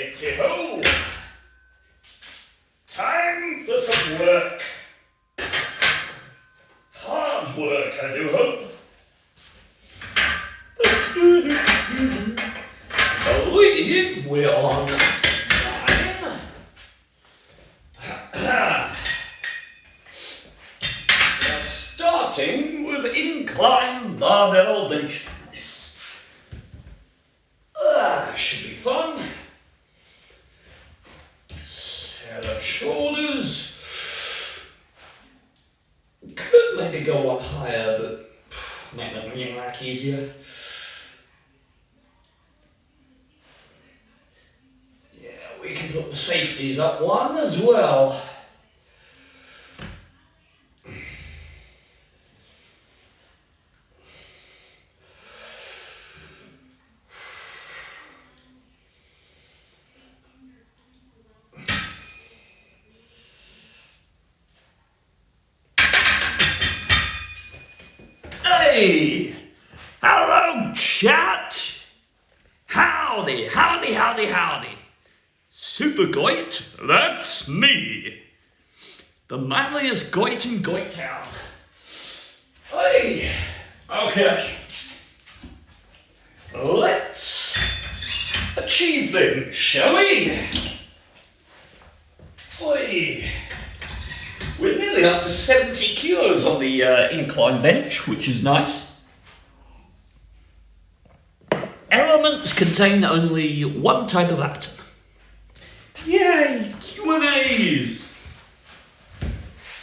Righty-ho! Time for some work. Hard work, I do hope. I believe we're on 9. We're starting with incline barbell bench press. Should be fun. Set of shoulders. Could maybe go one higher, but make the running rack easier. Yeah, we can put the safeties up one as well. Hey! Hello, chat! Howdy, howdy, howdy, howdy. Super Goit, that's me. The manliest Goit in Goit Town. Hey! Okay. Let's achieve things, shall we? Oi! We're nearly up to 70 kilos on the incline bench, which is nice. Elements contain only one type of atom. Yay! Q&As!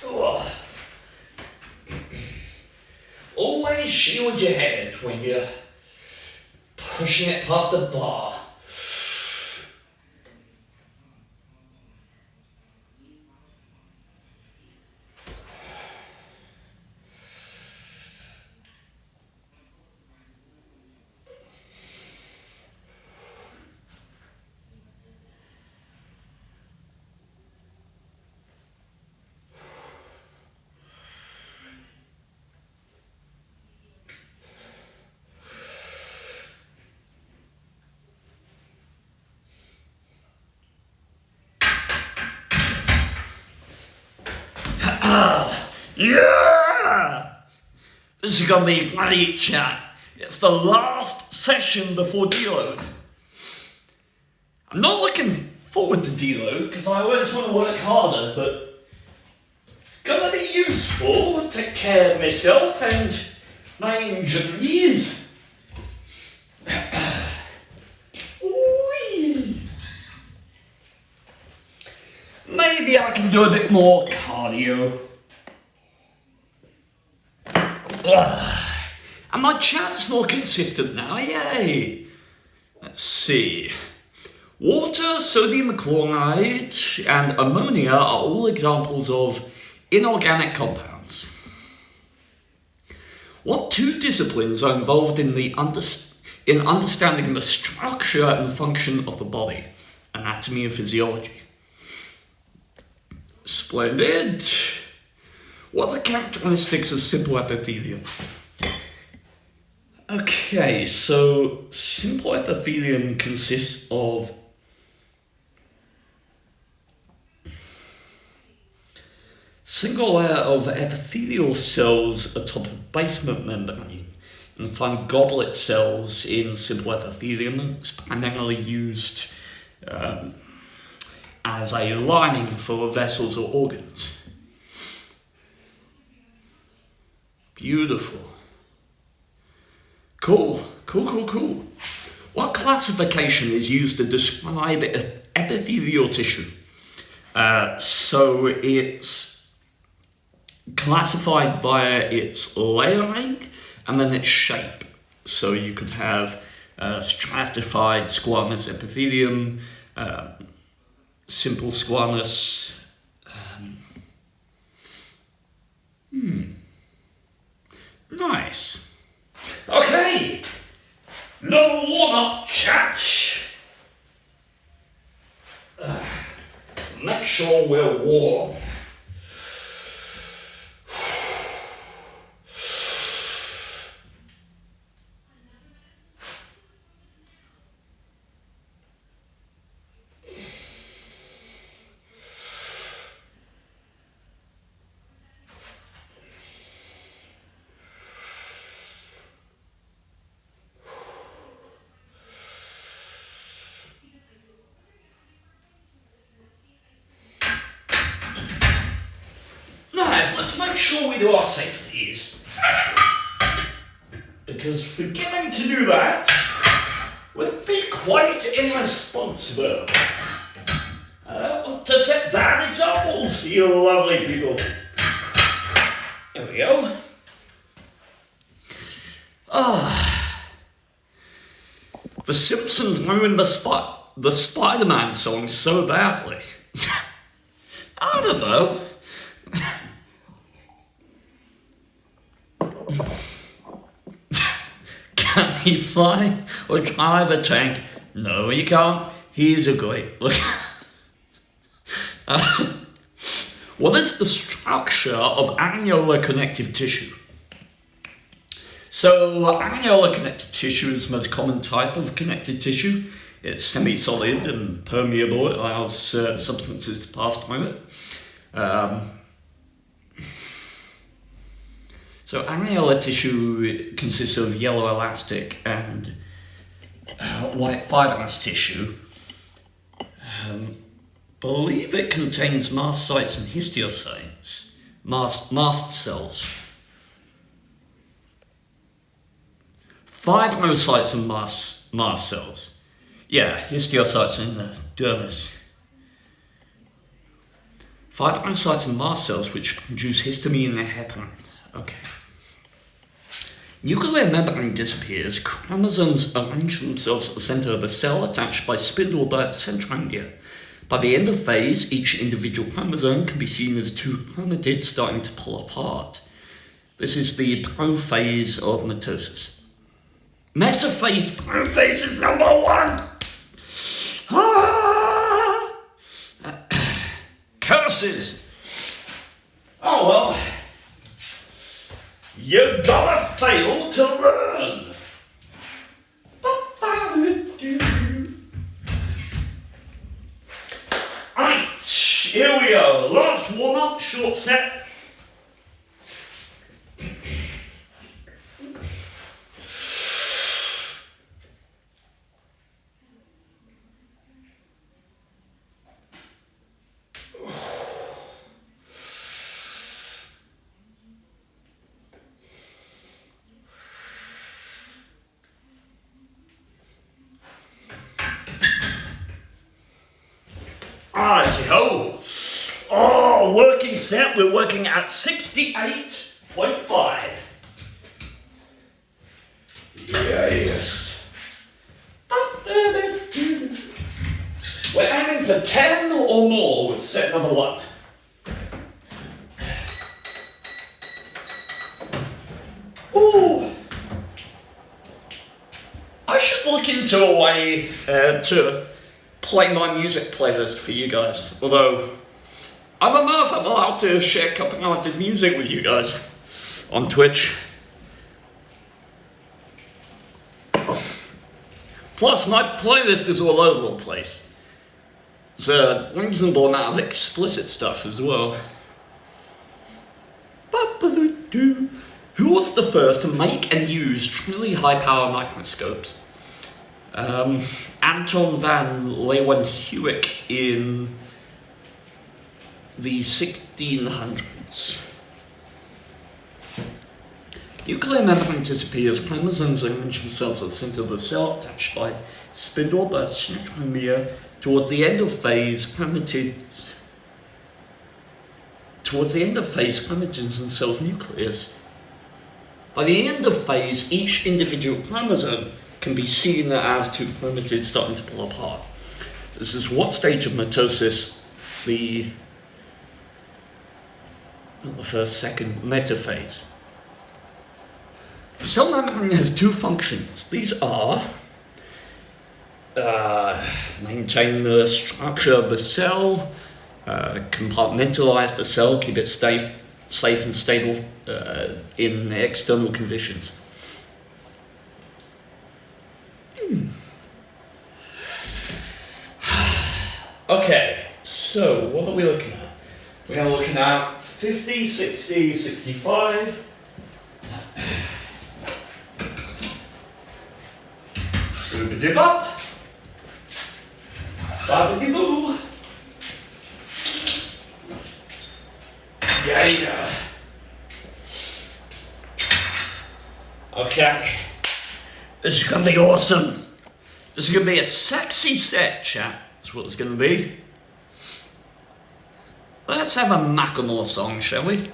Oh. Always shield your head when you're pushing it past the bar. Yeah! This is gonna be bloody chat. It's the last session before Deload. I'm not looking forward to Deload because I always want to work harder, but it's gonna be useful to take care of myself and my injuries. Maybe I can do a bit more cardio. And my chat's more consistent now, yay! Let's see. Water, sodium chloride, and ammonia are all examples of inorganic compounds. What two disciplines are involved in understanding the structure and function of the body? Anatomy and physiology. Splendid. What are the characteristics of simple epithelium? Okay, so simple epithelium consists of single layer of epithelial cells atop the basement membrane. You can find goblet cells in simple epithelium. It's primarily used as a lining for vessels or organs. Beautiful. Cool. What classification is used to describe epithelial tissue? So it's classified via its layering and then its shape. So you could have stratified squamous epithelium, simple squamous. Nice. Okay. No warm-up chat. Let's make sure we're warm. let's make sure we do our safeties. Because forgetting to do that would be quite irresponsible. I don't want to set bad examples for you lovely people. There we go. The Simpsons ruined the Spider-Man song so badly. I don't know. Can he fly or drive a tank? No, he can't. He's a great. Look. What is the structure of annular connective tissue? So, annular connective tissue is the most common type of connective tissue. It's semi-solid and permeable. It allows substances to pass through it. So, annular tissue consists of yellow elastic and white fibrous tissue. Believe it contains mast sites and histiocytes, mast cells. Fibrocytes and mast cells. Yeah, histiocytes in the dermis. Fibrocytes and mast cells which produce histamine and heparin. Okay. Nuclear membrane disappears, chromosomes arrange themselves at the center of the cell attached by spindle by its centromere. By the end of phase, each individual chromosome can be seen as two chromatids starting to pull apart. This is the prophase of mitosis. Metaphase, prophase is number one! Curses! Oh well, you gotta fail to learn! Right, here we go. Last warm-up, short set. Righty-ho. Oh, working set, we're working at 68.5. Yes. We're aiming for 10 or more with set number 1. Ooh. I should look into a way to play my music playlist for you guys. Although, I don't know if I'm allowed to share copyrighted music with you guys on Twitch. Plus, my playlist is all over the place. There's a reasonable amount of explicit stuff as well. Who was the first to make and use truly high-power microscopes? Anton van Leeuwenhoek in the 1600s. Nuclear membrane disappears, chromosomes arrange themselves at the center of the cell, attached by spindle by centromere. Towards the end of phase, chromatids in cell's nucleus. By the end of phase, each individual chromosome can be seen as two chromatids starting to pull apart. This is what stage of mitosis? Second metaphase. The cell membrane has two functions. These are maintain the structure of the cell, compartmentalize the cell, keep it safe and stable in external conditions. Okay, so what are we looking at? We are looking at 50, 60, 65. Scoop-a-dip up. Ba-ba-dee-boo. Yeah. Okay. This is gonna be awesome. This is gonna be a sexy set, chat. That's what it's gonna be. Let's have a Macklemore song, shall we?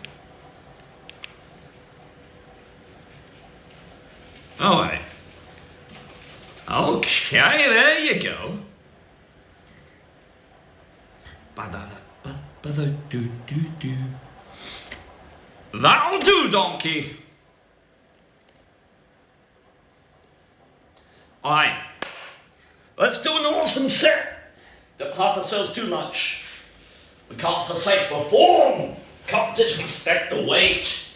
Alright. Okay, there you go. That'll do, donkey. Alright. Let's do an awesome set. Don't hype ourselves too much. We can't forsake the form. Can't disrespect the weight.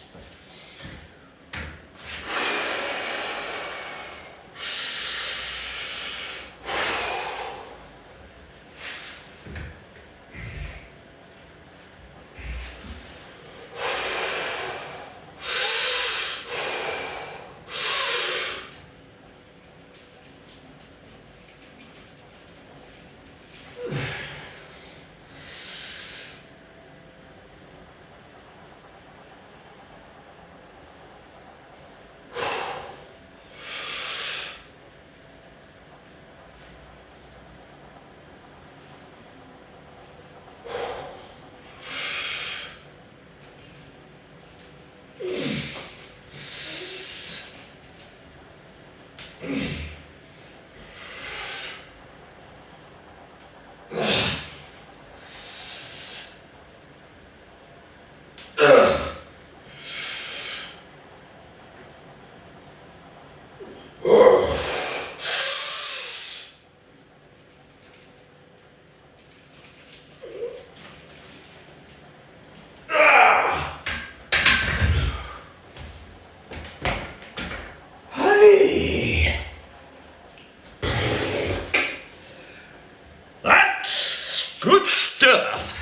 Good stuff.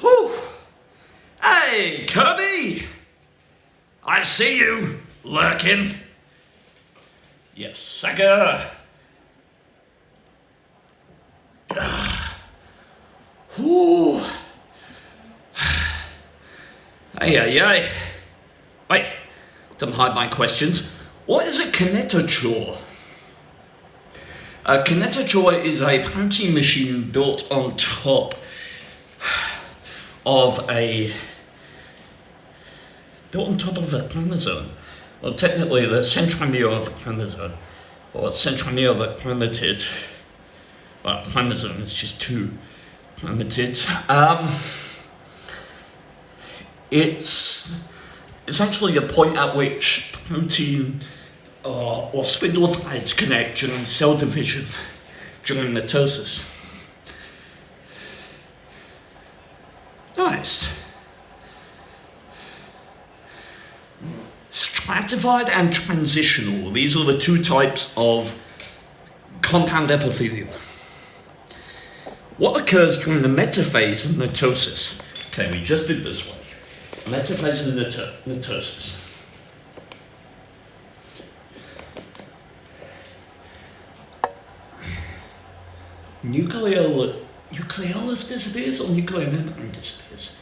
Whew. Hey, Kirby. I see you lurking. Yes, sucker. Whew. Hey. Wait, don't hide my questions. What is a kinetochore? A kinetochore is a punching machine built on top of a chromosome. Well, technically, the centromere of a chromosome, or centromere of a chromatid. Well, chromosome is just two chromatids. It's essentially a point at which protein or spindle threads connect during cell division, during mitosis. Nice. Stratified and transitional. These are the two types of compound epithelium. What occurs during the metaphase of mitosis? Okay, we just did this one. Metaphase of mitosis. Nucleolus disappears or nuclear membrane disappears?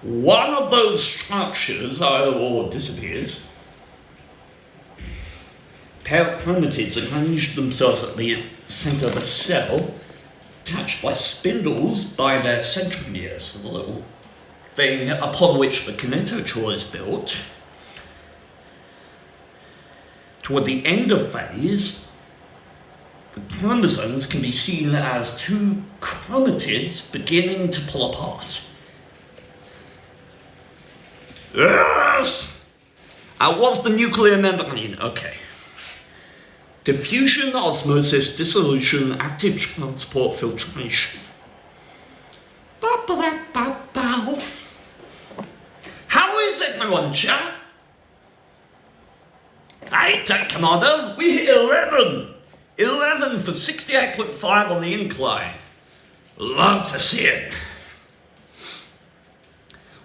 One of those structures either or disappears. Pair of chromatids arrange themselves at the center of a cell, attached by spindles by their centromeres, the little thing upon which the kinetochore is built. Toward the end of phase, the chromosomes can be seen as two chromatids beginning to pull apart. Yes! What's the nuclear membrane? Okay. Diffusion, osmosis, dissolution, active transport, filtration. How is everyone, chat? Hey, Tank Commander, we hit 11! 11 for 68.5 on the incline. Love to see it.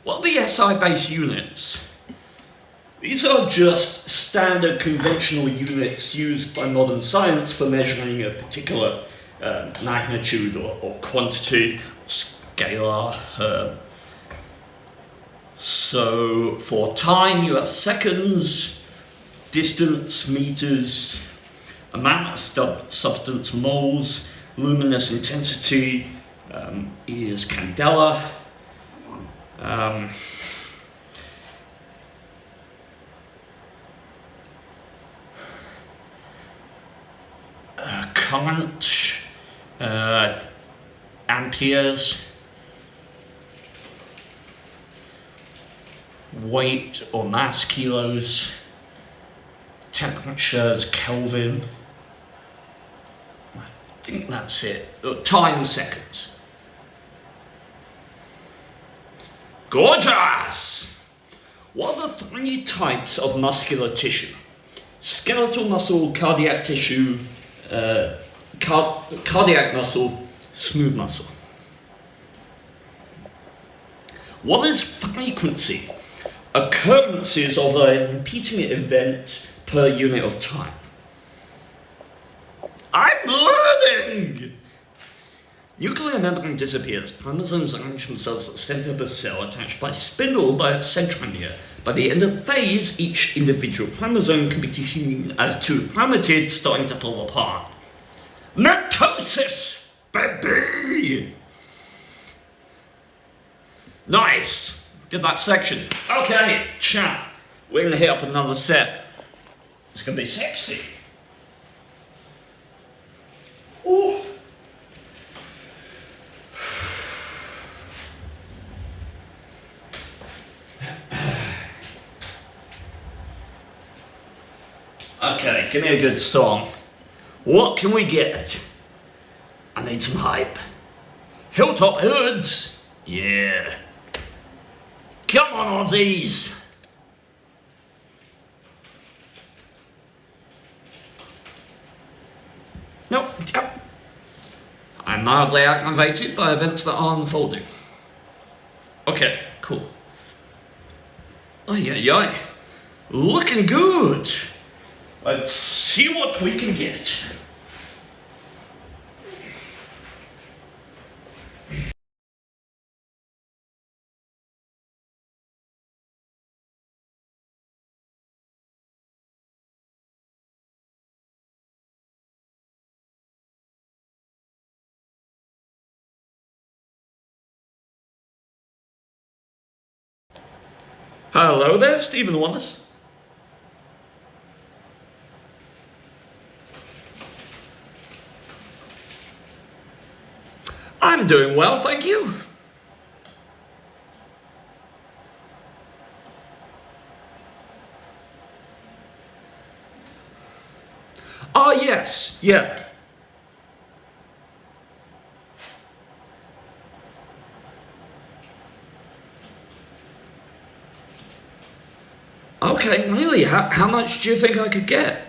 What are the SI-based units? These are just standard conventional units used by modern science for measuring a particular magnitude or quantity, scalar. So for time you have seconds, distance, meters, amount of substance, moles, luminous intensity is candela. Current, amperes, weight or mass kilos, temperatures Kelvin. I think that's it. Time seconds. Gorgeous! What are the 3 types of muscular tissue? Skeletal muscle, cardiac tissue, cardiac muscle, smooth muscle. What is frequency? Occurrences of a repeating event per unit of time. I'm learning! Nuclear membrane disappears. Chromosomes arrange themselves at the center of the cell, attached by spindle by its centromere. By the end of phase, each individual chromosome can be seen as 2 chromatids starting to pull apart. Mitosis, baby! Nice! Did that section. Okay, chat. We're gonna hit up another set. It's gonna be sexy. Ooh. Okay, give me a good song. What can we get? I need some hype. Hilltop Hoods? Yeah. Come on, Aussies. Nope. I'm mildly aggravated by events that are unfolding. Okay, cool. Ay. Looking good. Let's see what we can get. Hello there, Stephen Wallace. I'm doing well, thank you. Oh, yes, yeah. Okay, really? How much do you think I could get?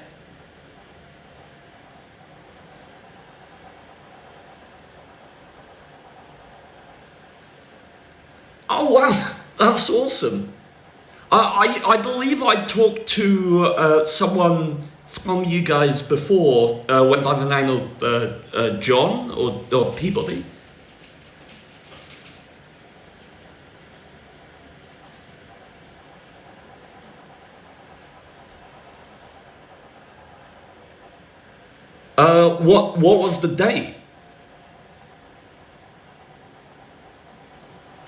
Oh, wow, that's awesome. I believe I talked to someone from you guys before, went by the name of John or Peabody. What was the date?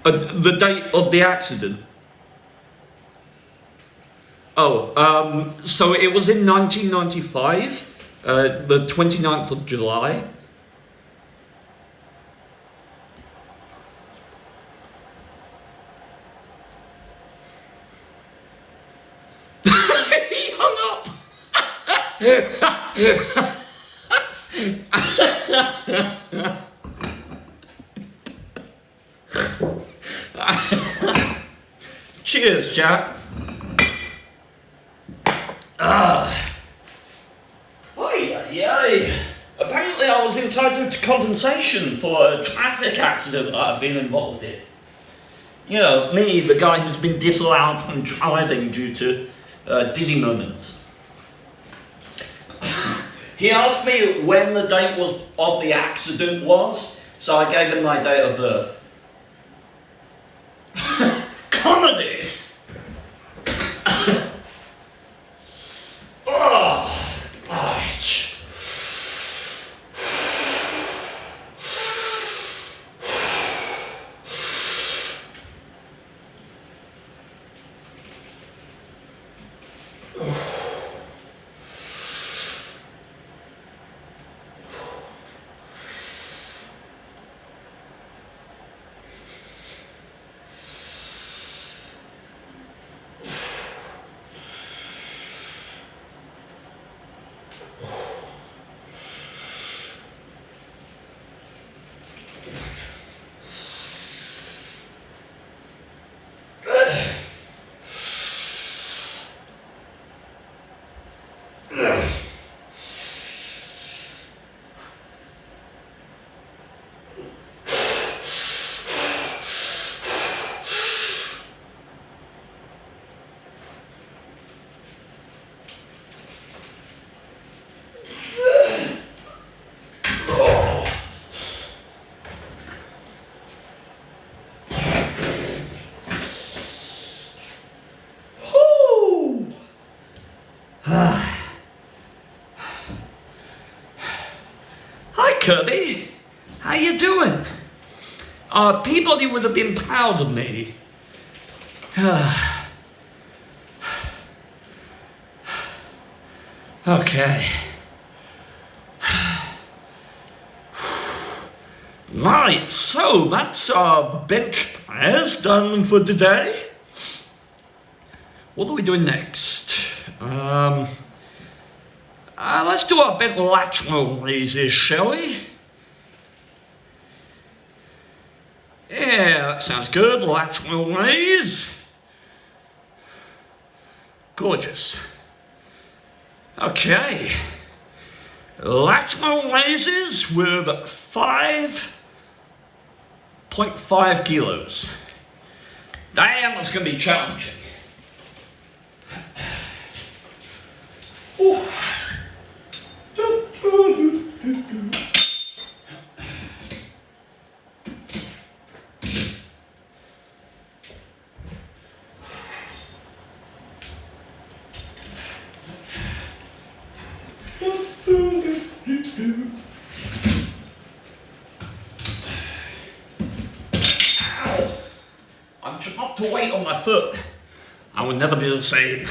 The date of the accident? Oh, so it was in 1995, the 29th of July. He hung up! Cheers, chat. Apparently I was entitled to compensation for a traffic accident that I've been involved in. You know, me, the guy who's been disallowed from driving due to dizzy moments. He asked me when the date of the accident was, so I gave him my date of birth. Comedy! Hi, Kirby. How you doing? Peabody would have been proud of me. Okay. Right, so that's our bench press done for today. What are we doing next? Let's do our bent lateral raises, shall we? Yeah, that sounds good. Lateral raise. Gorgeous. Okay. Lateral raises with 5.5 kilos. Damn, that's going to be challenging. Ooh. Ow. I've dropped a weight on my foot. I will never be the same.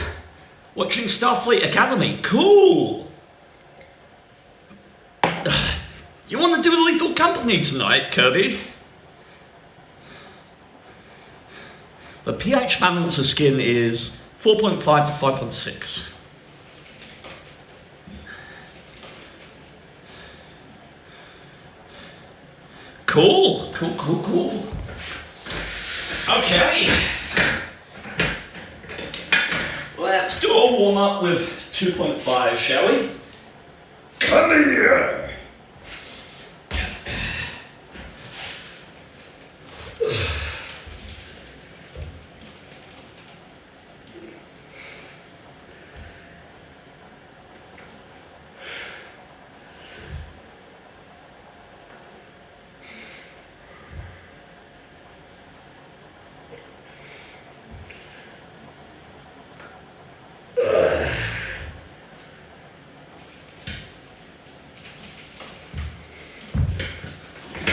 Watching Starfleet Academy. Cool! You want to do Lethal Company tonight, Kirby? The pH balance of skin is 4.5 to 5.6. Cool. Okay. Let's do a warm-up with 2.5, shall we? Come here!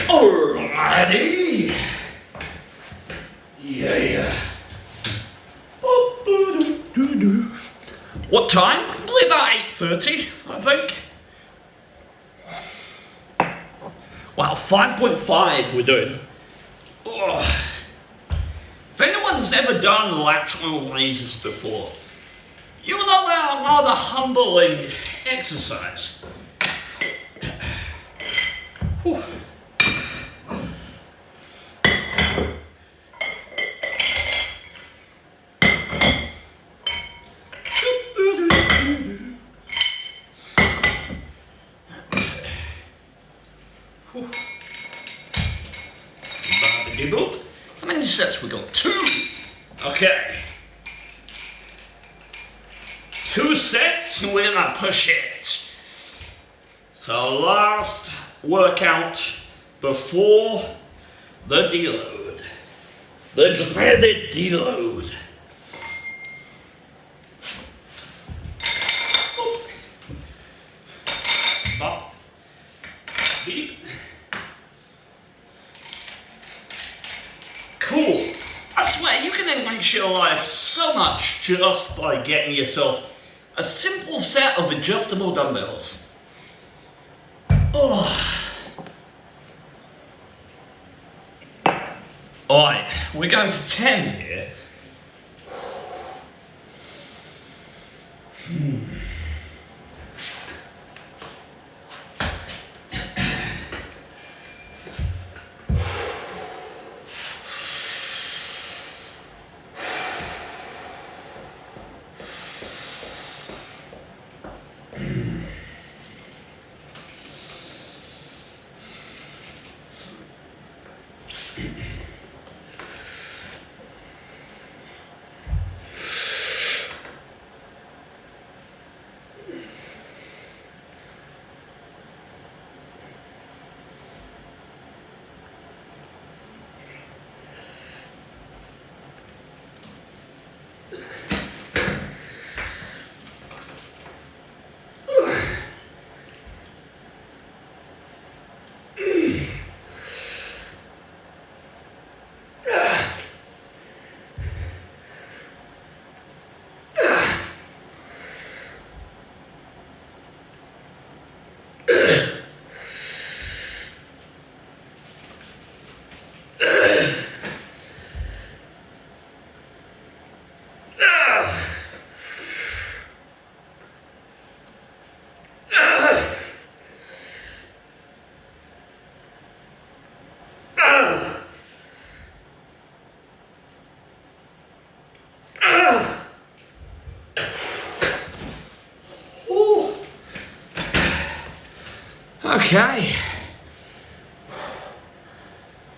Alrighty. Yeah. What time? Probably about 8:30, I think. Wow, 5.5 we're doing. Oh. If anyone's ever done lateral raises before, you know they're a rather humbling exercise. Whew. How many sets we got? 2. Okay. 2 sets and we're gonna push it. So last workout before the deload. The dreaded deload. Bop. Beep. Cool. I swear, you can enrich your life so much just by getting yourself a simple set of adjustable dumbbells. Oh. Alright, we're going for 10 here. Okay.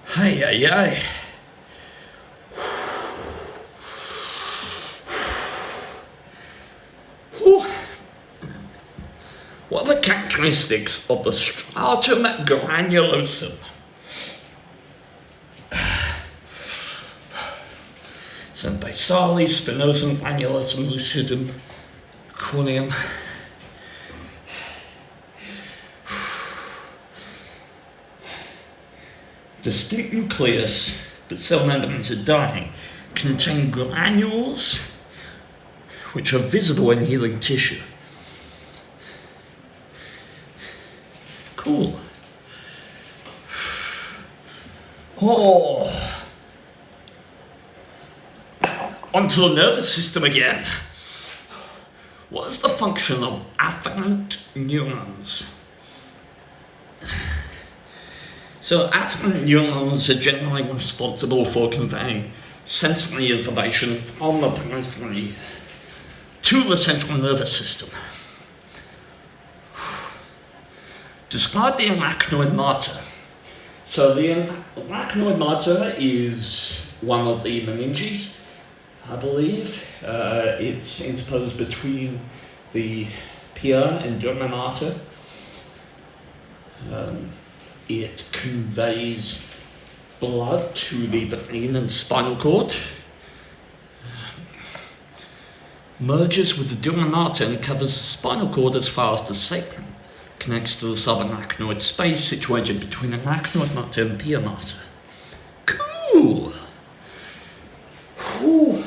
Hey. What are the characteristics of the stratum granulosum? So basale, spinosum, granulosum, lucidum, corneum. Distinct nucleus, but cell membranes are dying, contain granules which are visible in healing tissue. Cool. Oh. Onto the nervous system again. What is the function of afferent neurons? So afferent neurons are generally responsible for conveying sensory information from the periphery to the central nervous system. Describe the arachnoid mater. So the arachnoid mater is one of the meninges, I believe. It's interposed between the pia and dura mater. It conveys blood to the brain and spinal cord, merges with the dura mater and covers the spinal cord as far as the sacrum, connects to the subarachnoid space situated between arachnoid mater and pia mater. Cool! Whew.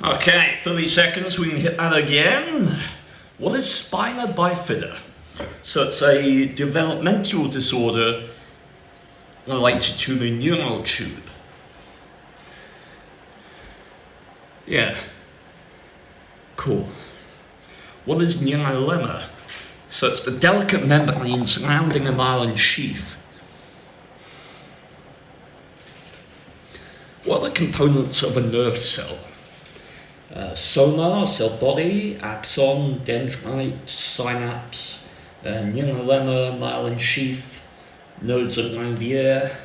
Okay, 30 seconds, we can hit that again. What is spina bifida? So it's a developmental disorder related to the neural tube. Yeah. Cool. What is neurolemma? So it's the delicate membrane surrounding a myelin sheath. What are the components of a nerve cell? Soma, cell body, axon, dendrite, synapse, neurolemma, myelin sheath, nodes of Ranvier.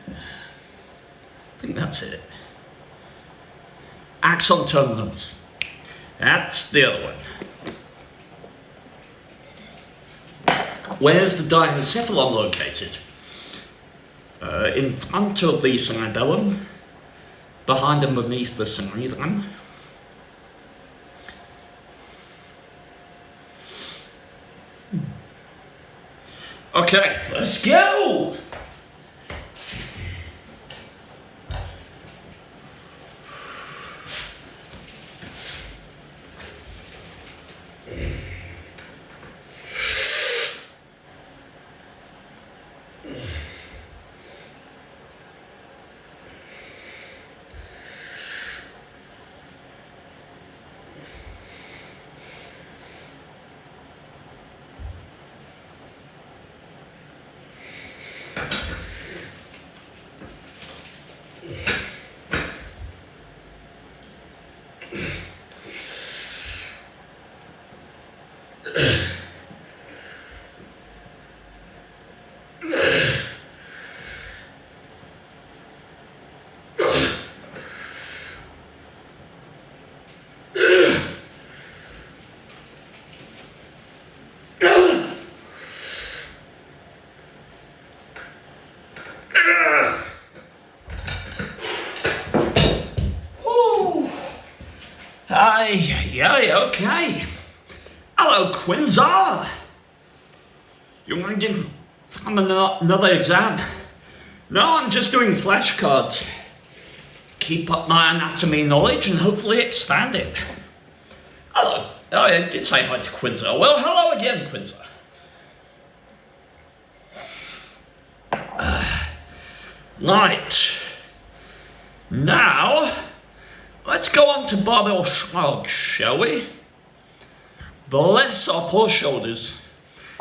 I think that's it. Axon terminals. That's the other one. Where's the diencephalon located? In front of the cerebellum, behind and beneath the cerebrum. Okay, let's go! Yeah, okay. Hello, Quinzar. You want to give from another exam? No, I'm just doing flashcards. Keep up my anatomy knowledge and hopefully expand it. Hello. Oh, I did say hi to Quinzar. Well, hello again, Quinzar. Right. Now, let's go on to barbell shrugs, shall we? Bless our poor shoulders.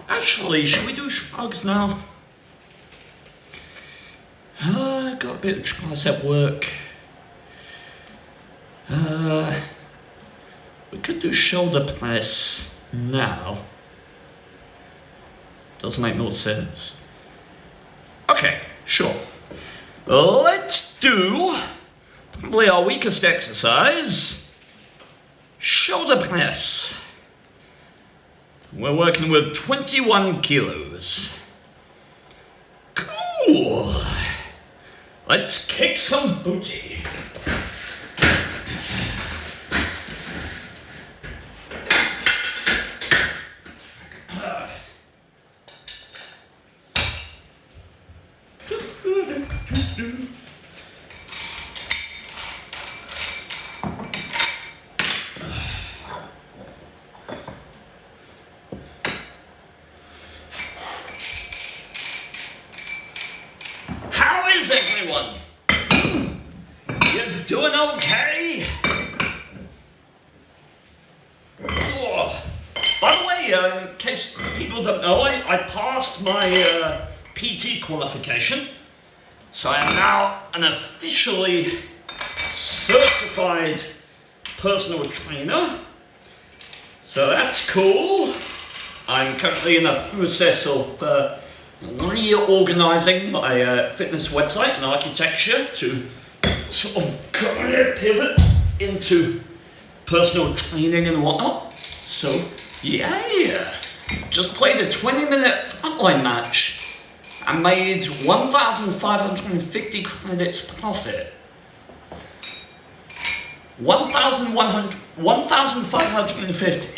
Actually, should we do shrugs now? Got a bit of tricep work. We could do shoulder press now. Does make more sense. Okay, sure. Let's do probably our weakest exercise, shoulder press. We're working with 21 kilos. Cool. Let's kick some booty. How is everyone? You doing okay? Oh. By the way, in case people don't know, I passed my PT qualification. So I am now an officially certified personal trainer. So that's cool. I'm currently in the process of reorganizing my fitness website and architecture to sort of career pivot into personal training and whatnot. So yeah, just played a 20-minute frontline match and made 1,550 credits profit. 1,550.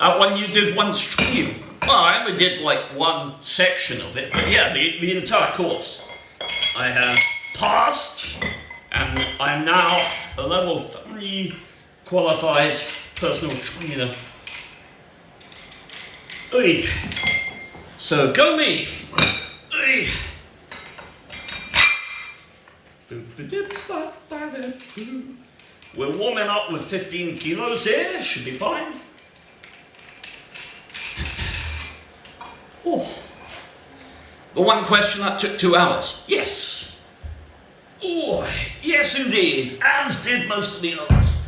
That one you did one stream. Well, I only did like one section of it, but yeah, the entire course. I have passed, and I'm now a level 3 qualified personal trainer. Oy. So go me. Oy. We're warming up with 15 kilos here, should be fine. Oh. The one question that took 2 hours. Yes. Oh, yes indeed, as did most of the others.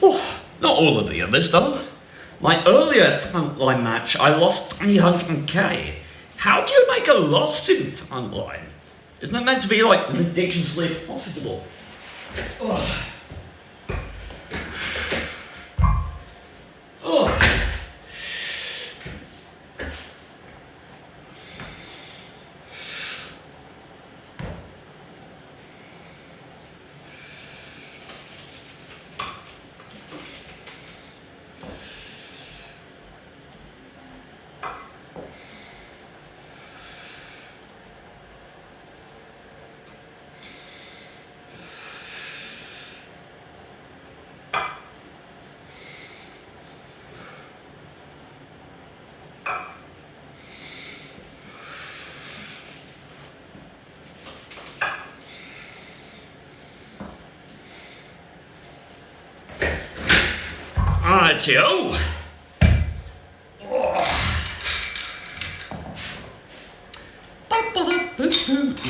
Oh, not all of the others though. My earlier frontline match, I lost 300k. How do you make a loss in frontline? Isn't it meant to be like ridiculously profitable? Oh. Oh. Rightio.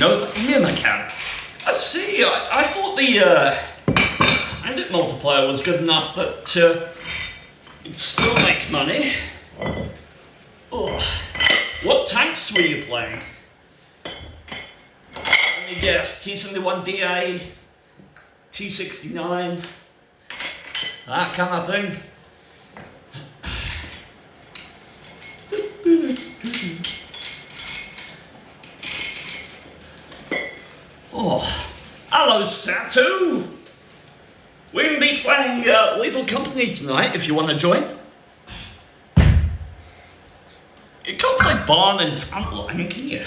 No, yeah, I can. I see. I thought the credit multiplier was good enough, but it'd still make money. Oh. What tanks were you playing? Let me guess. T71DA, T69, that kind of thing. Oh, hello Satu! We're going to be playing Lethal Company tonight if you want to join. You can't play Barn and Frontline, can you?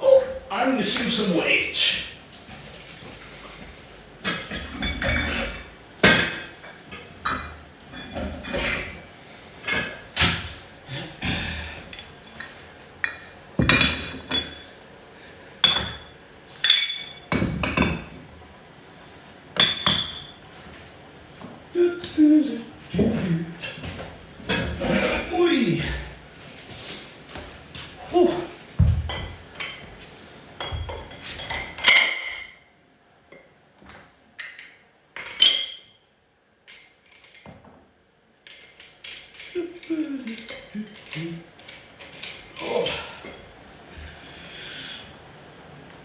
Oh, I'm going to do some weight. Hey. Whew. Oh.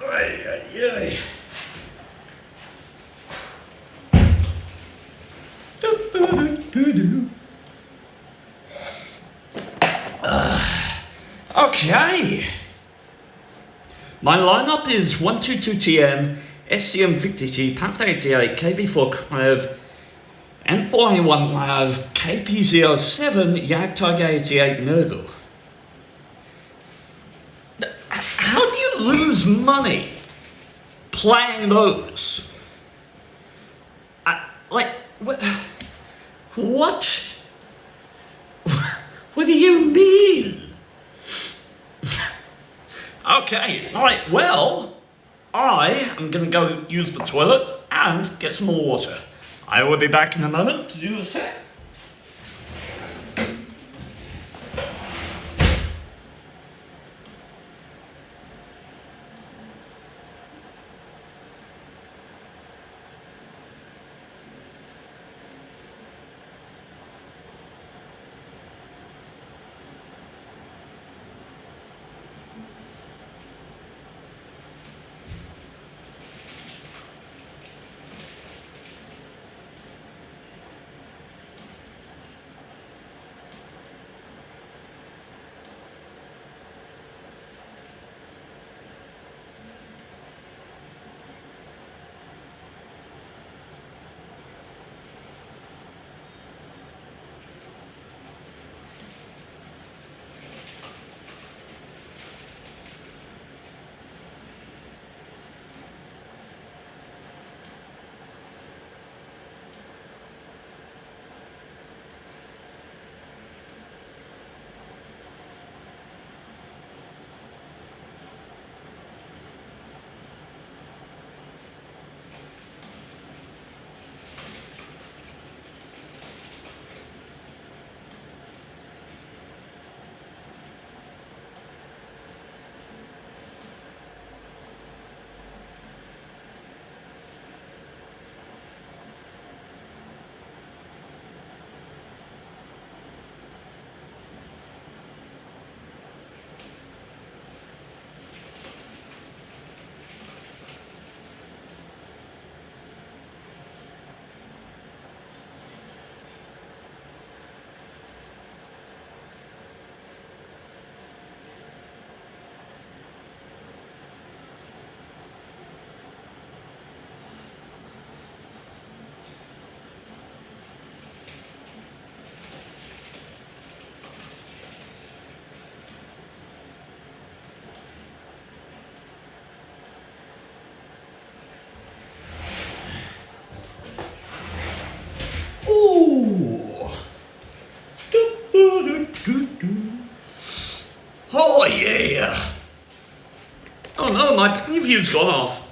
Ay, ay, ay. Okay. My lineup is 122TM, SCM50T, Panther 88, KV4 Clev, M4A1 Lav, KP07, Yag Tiger 88 Nurgle. How do you lose money playing those? Like, what? What? What do you mean? Okay, right, well, I am gonna go use the toilet and get some more water. I will be back in a moment to do the set. Ooh. Oh yeah. Oh no, my preview's gone off.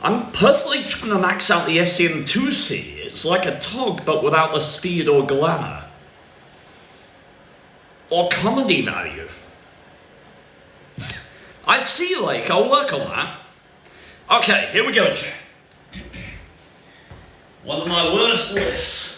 I'm personally trying to max out the SCM2C. It's like a TOG but without the speed or glamour. Or comedy value. I see, like, I'll work on that. Okay, here we go, chat. One of my worst lifts.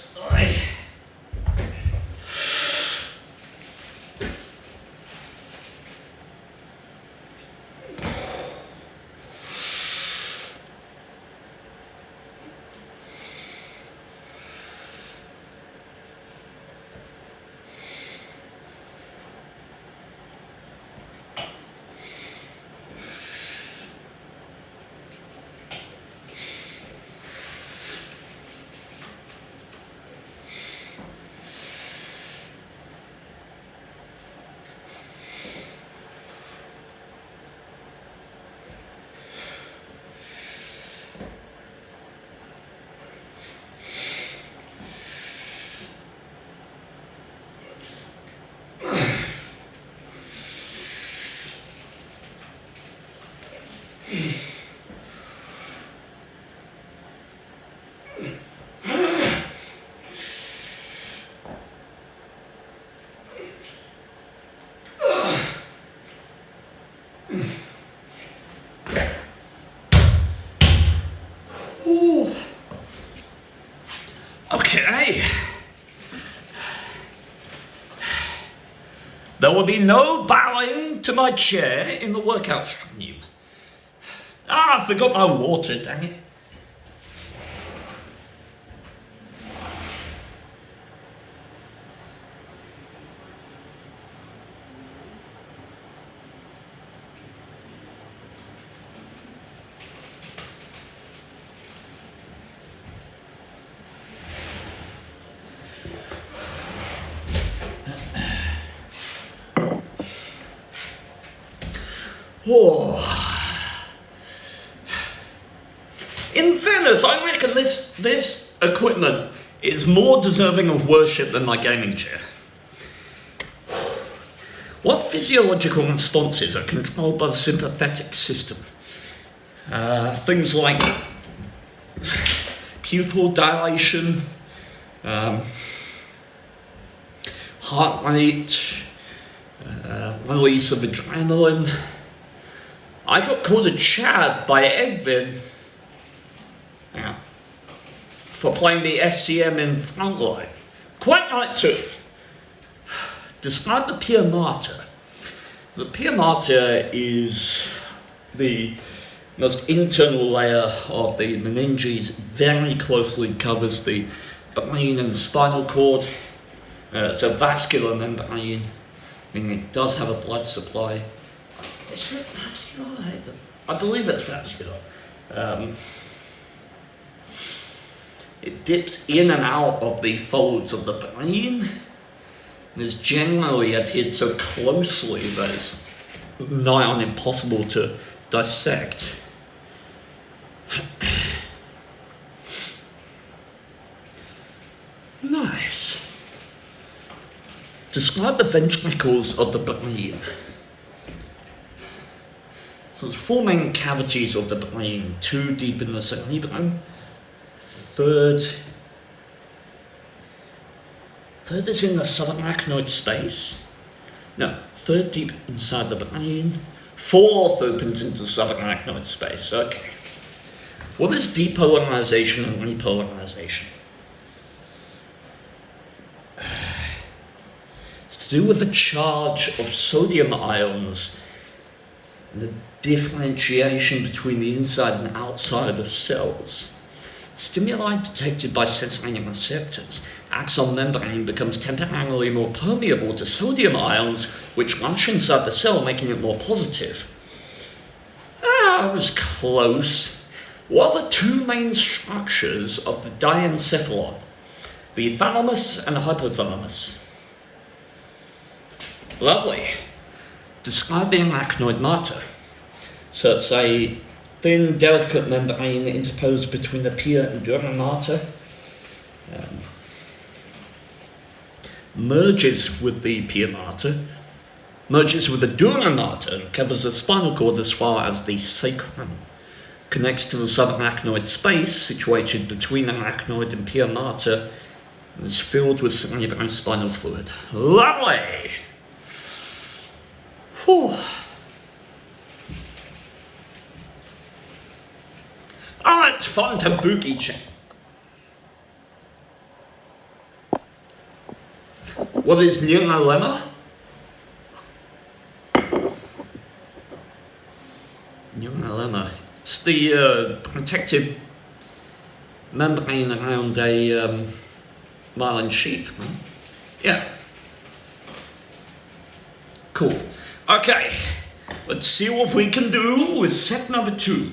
There will be no bowing to my chair in the workout stream. I forgot my water, dang it. Oh. In fairness, I reckon this equipment is more deserving of worship than my gaming chair. What physiological responses are controlled by the sympathetic system? Things like pupil dilation, heart rate, release of adrenaline. I got called a Chad by Edvin for playing the SCM in Frontline. Quite right too. Describe the pia mater. The pia mater is the most internal layer of the meninges, very closely covers the brain and spinal cord. It's a vascular membrane, meaning it does have a blood supply. Is it vascular? I believe it's vascular. It dips in and out of the folds of the brain and is generally adhered so closely that it's nigh on impossible to dissect. Nice. Describe the ventricles of the brain. So there's four main cavities of the brain, two deep in the cerebrum, third is in the subarachnoid space, third deep inside the brain, fourth opens into the subarachnoid space. Okay. What is depolarization and repolarization? It's to do with the charge of sodium ions and the differentiation between the inside and outside of cells. Stimuli detected by sensory receptors. Axon membrane becomes temporarily more permeable to sodium ions, which rush inside the cell, making it more positive. I was close. What are the two main structures of the diencephalon? The thalamus and the hypothalamus. Lovely. Describe the arachnoid mater. So it's a thin, delicate membrane interposed between the pia and dura mater. Merges with the pia mater, merges with the dura mater, and covers the spinal cord as far as the sacrum. Connects to the subarachnoid space, situated between arachnoid and pia mater, and is filled with cerebrospinal fluid. Lovely! Whew. Alright, fun to boogie check. What is neurolemma? Neurolemma. It's the protective membrane around a myelin sheath. Right? Yeah. Cool. Okay, let's see what we can do with set number 2.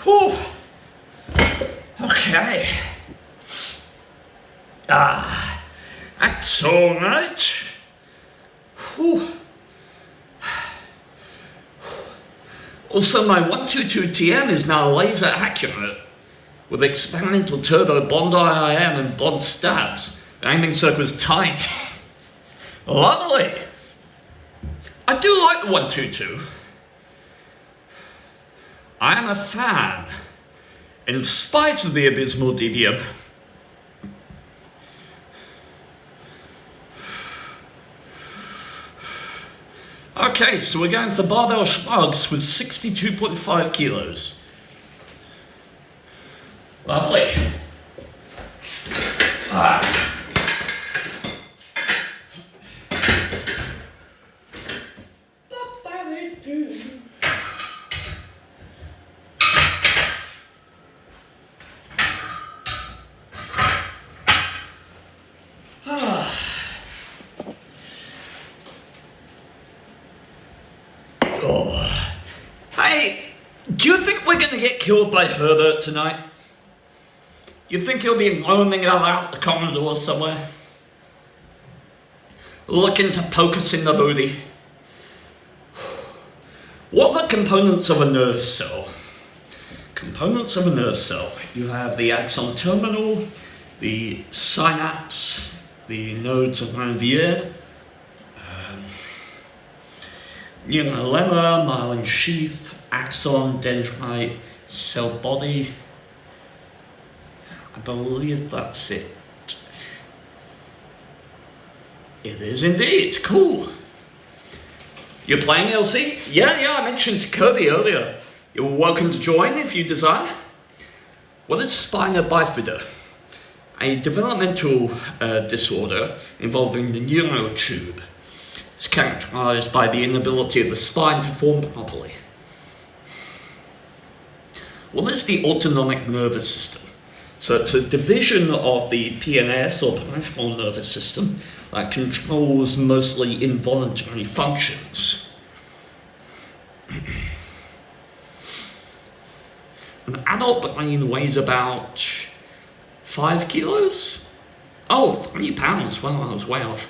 Whew. Okay. That's all right. Whew. Also, my 122TM is now laser accurate with experimental turbo bond IIM and bond stabs. The aiming circle is tiny. Lovely. I do like the 122. I am a fan, in spite of the abysmal DBM. Okay, so we're going for barbell shrugs with 62.5 kilos. Lovely. Hey, do you think we're going to get killed by Herbert tonight? You think he'll be roaming about the corridors somewhere? Looking to poke us in the booty? What are the components of a nerve cell? Components of a nerve cell. You have the axon terminal, the synapse, the nodes of Ranvier, lemma, myelin sheath, axon, dendrite, cell body. I believe that's it. It is indeed. Cool. You're playing LC? Yeah, I mentioned to Kirby earlier. You're welcome to join if you desire. What is spina bifida? A developmental disorder involving the neurotube. It's characterized by the inability of the spine to form properly. What is the autonomic nervous system? So it's a division of the PNS or peripheral nervous system that controls mostly involuntary functions. An adult brain weighs about 5 kilos? Oh, 3 pounds. Well, I was way off.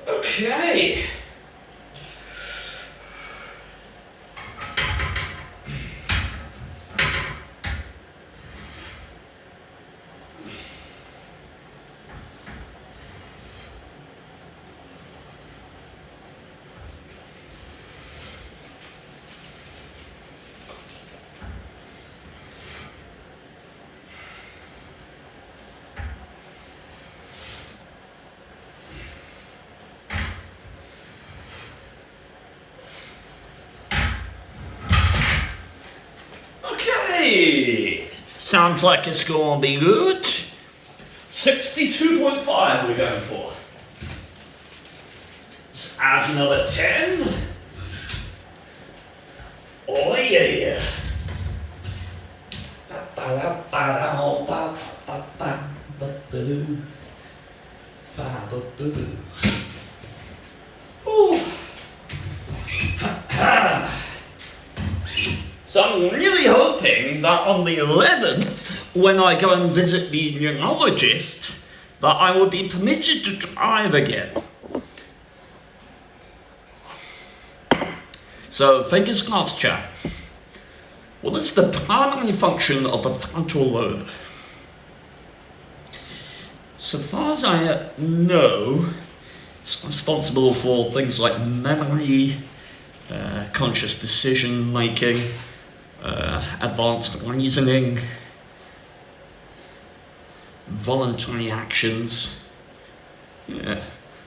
Okay. Sounds like it's going to be good. 62.5 we're going for. Let's add another 10. Oh yeah. So I'm really hoping that on the 11th, when I go and visit the neurologist, that I will be permitted to drive again. So, fingers crossed, chat. What is the primary function of the frontal lobe? So far as I know, it's responsible for things like memory, conscious decision making, advanced reasoning, voluntary actions. Yeah.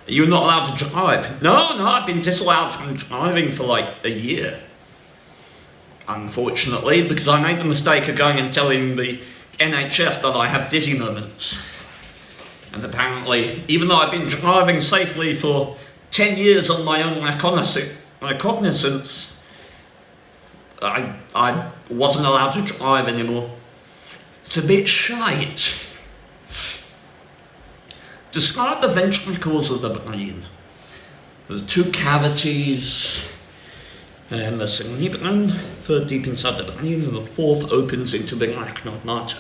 You're not allowed to drive. No, I've been disallowed from driving for like a year. Unfortunately, because I made the mistake of going and telling the NHS that I have dizzy moments. And apparently, even though I've been driving safely for 10 years on my own recognizance, I wasn't allowed to drive anymore. It's a bit shite. Describe the ventricles of the brain. There's two cavities, and the cerebellum, third deep inside the brain, and the fourth opens into the arachnoid mater.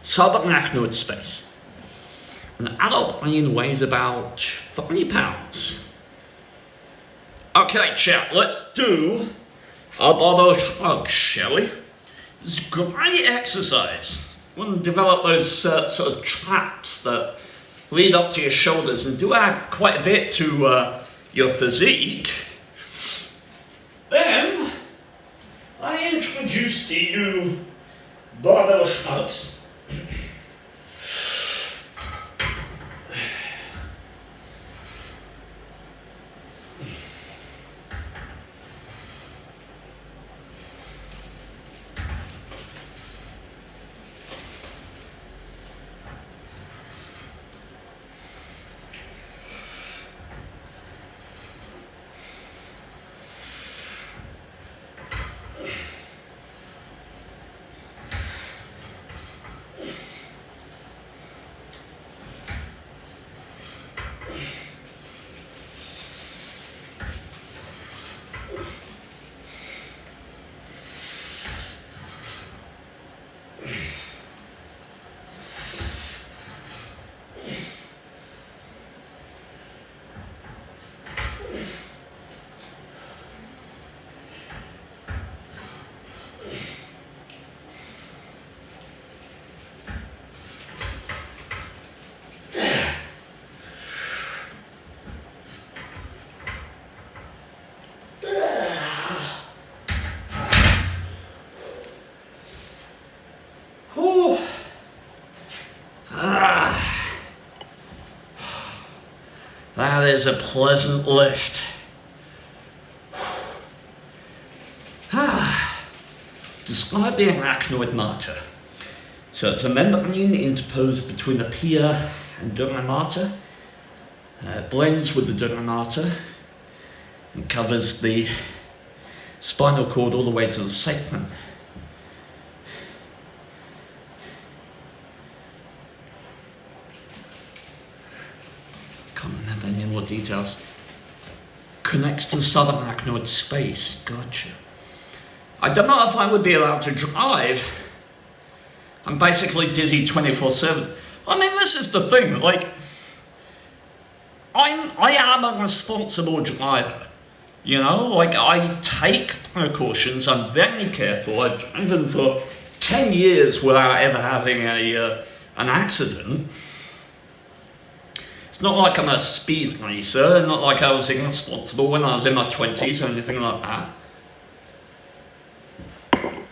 Subarachnoid space. An adult brain weighs about 3 pounds. Okay, chat, let's do a barbell shrug, shall we? It's great exercise. You want to develop those sort of traps that lead up to your shoulders and do add quite a bit to your physique. Then, I introduce to you barbell shrugs. That is a pleasant lift. Describe the arachnoid mater. So it's a membrane interposed between the pia and dura mater. It blends with the dura mater and covers the spinal cord all the way to the sacrum. Can't remember any more details. Connects to the subarachnoid space. Gotcha. I don't know if I would be allowed to drive. I'm basically dizzy 24/7. I mean, this is the thing. Like, I am a responsible driver. You know, like, I take precautions. I'm very careful. I've driven for 10 years without ever having an accident. It's not like I'm a speed racer, not like I was irresponsible when I was in my 20s or anything like that.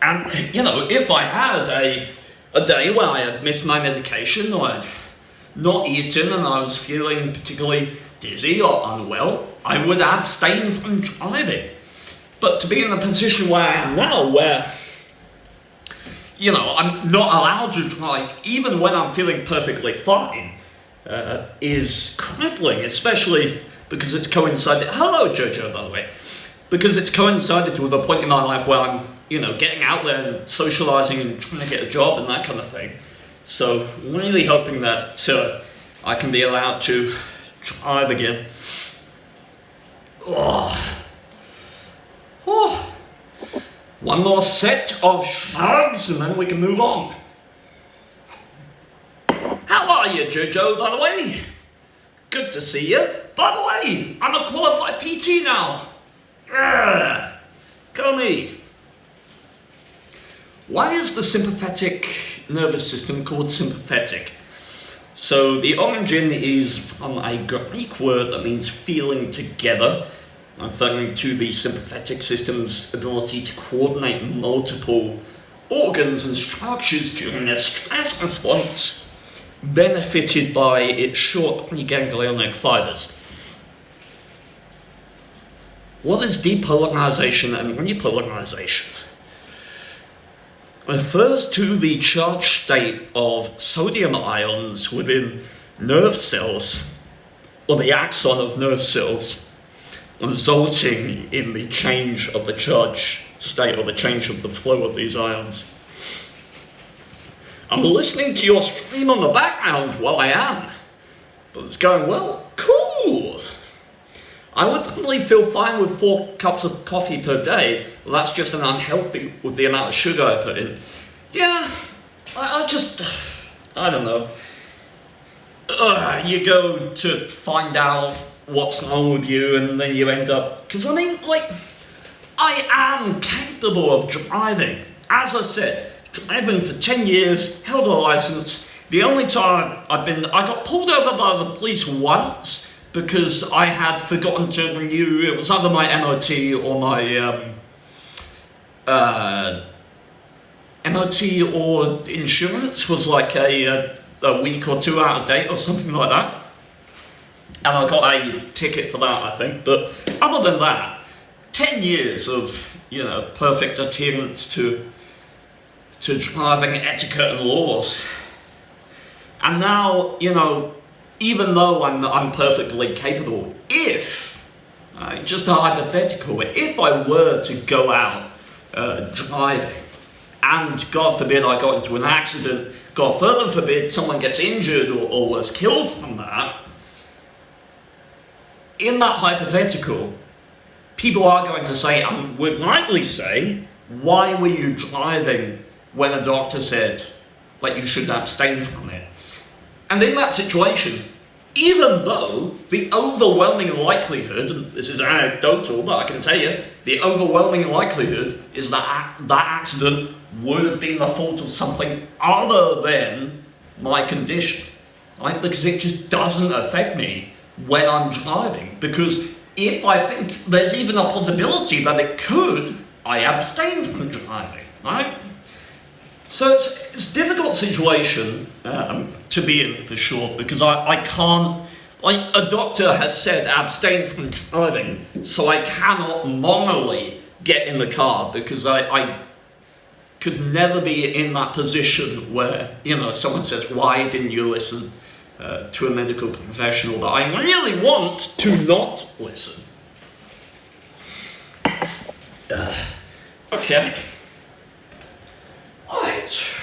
And, you know, if I had a day where I had missed my medication or I'd not eaten and I was feeling particularly dizzy or unwell, I would abstain from driving. But to be in the position where I am now, where, you know, I'm not allowed to drive even when I'm feeling perfectly fine, is crippling, especially because it's coincided. Hello, Jojo, by the way. Because it's coincided with a point in my life where I'm, you know, getting out there and socializing and trying to get a job and that kind of thing. So, really hoping that I can be allowed to drive again. Oh. Oh. One more set of shrugs and then we can move on. How are you, Jojo, by the way? Good to see you. By the way, I'm a qualified PT now. Go me. Why is the sympathetic nervous system called sympathetic? So the origin is from a Greek word that means feeling together, referring to the sympathetic system's ability to coordinate multiple organs and structures during a stress response, benefited by its short preganglionic fibers. What is depolarization and repolarization? It refers to the charged state of sodium ions within nerve cells, or the axon of nerve cells, resulting in the change of the charge state or the change of the flow of these ions. I'm listening to your stream on the background while I am. but it's going well. Cool! I would probably feel fine with 4 cups of coffee per day, but that's just an unhealthy with the amount of sugar I put in. Yeah, I don't know. You go to find out what's wrong with you, and then you end up... Because, I mean, like, I am capable of driving. As I said, driving for 10 years, held a license. The only time I got pulled over by the police once because I had forgotten to renew, it was either my MOT or my, MOT or insurance was like a week or 2 out of date or something like that. And I got a ticket for that, I think. But other than that, 10 years of, perfect adherence to driving etiquette and laws. And now, even though I'm perfectly capable, just a hypothetical, if I were to go out driving, and God forbid I got into an accident, God further forbid someone gets injured or was killed from that, in that hypothetical, people are going to say, and would rightly say, why were you driving when a doctor said that you should abstain from it? And in that situation, even though the overwhelming likelihood, and this is anecdotal, but I can tell you, the overwhelming likelihood is that that accident would have been the fault of something other than my condition, right? Because it just doesn't affect me when I'm driving. Because if I think there's even a possibility that it could, I abstain from driving, right? So it's a difficult situation to be in for sure, because I can't, like a doctor has said, abstain from driving, so I cannot morally get in the car because I could never be in that position where, someone says, why didn't you listen to a medical professional that I really want to not listen? Okay. Right.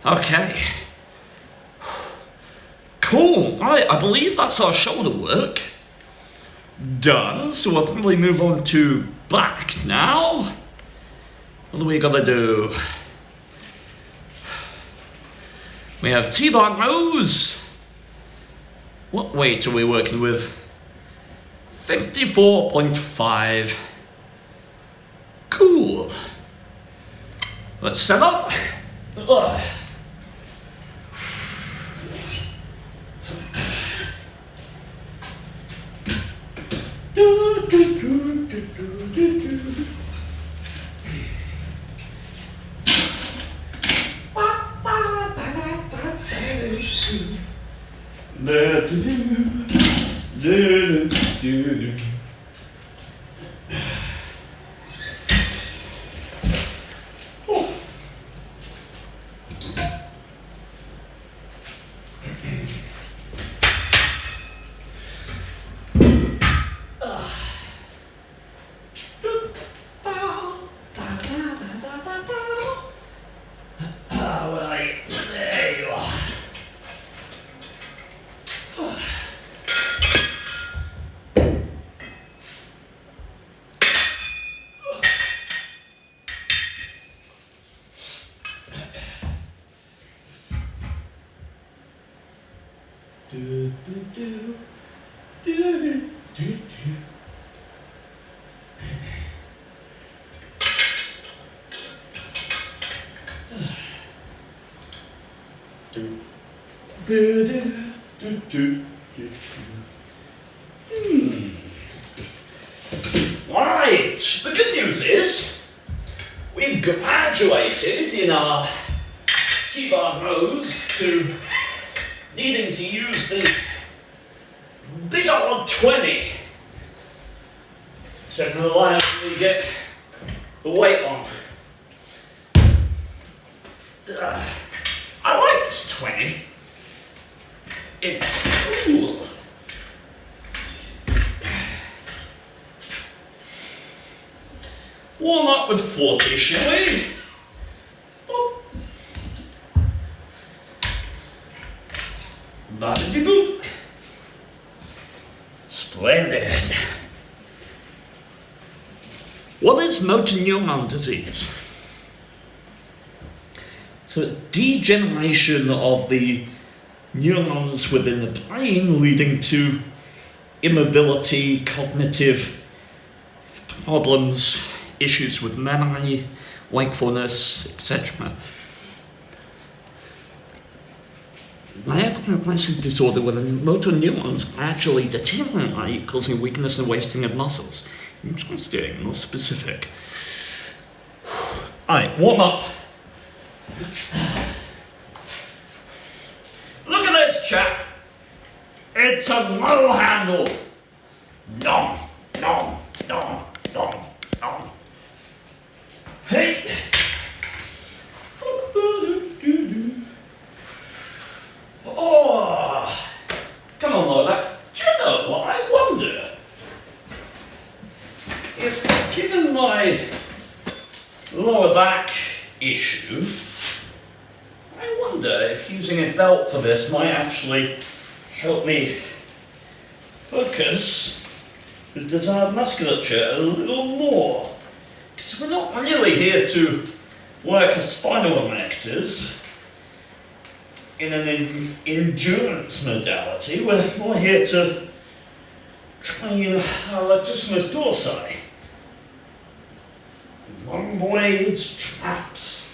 Okay. Cool. Right, I believe that's our shoulder work done, so we'll probably move on to back now. What do we gotta do? We have T-bar rows. What weight are we working with? 54.5. Cool. Let's set up. Ugh. Right, the good news is we've graduated in our T-bar nose to needing to use the big old 20 to reliably get the weight on. I like this 20. It's cool. Warm up with 40, shall we? Boop. Ba-da-dee-boop. Splendid. What is motor neuron disease? So, degeneration of the neurons within the brain leading to immobility, cognitive problems, issues with memory, wakefulness, etc. Myotonic disorder where the motor neurons actually deteriorate, causing weakness and wasting of muscles. Interesting, not specific. Alright, warm up. Look at this, chap. It's a low handle. Nom, nom, nom, nom, nom. Hey. Oh, come on, Lola. Do you know what I wonder? If, given my lower back issue, I wonder if using a belt for this might actually help me focus the desired musculature a little more. Because we're not really here to work as spinal actors in an endurance modality. We're more here to train our latissimus dorsi. Long blades, traps.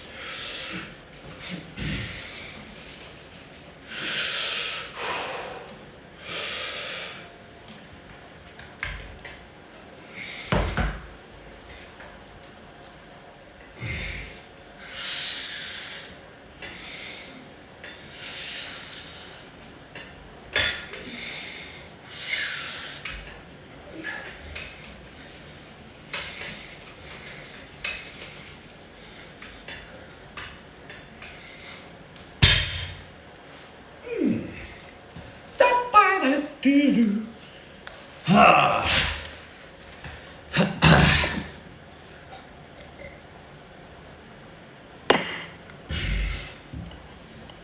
Ah.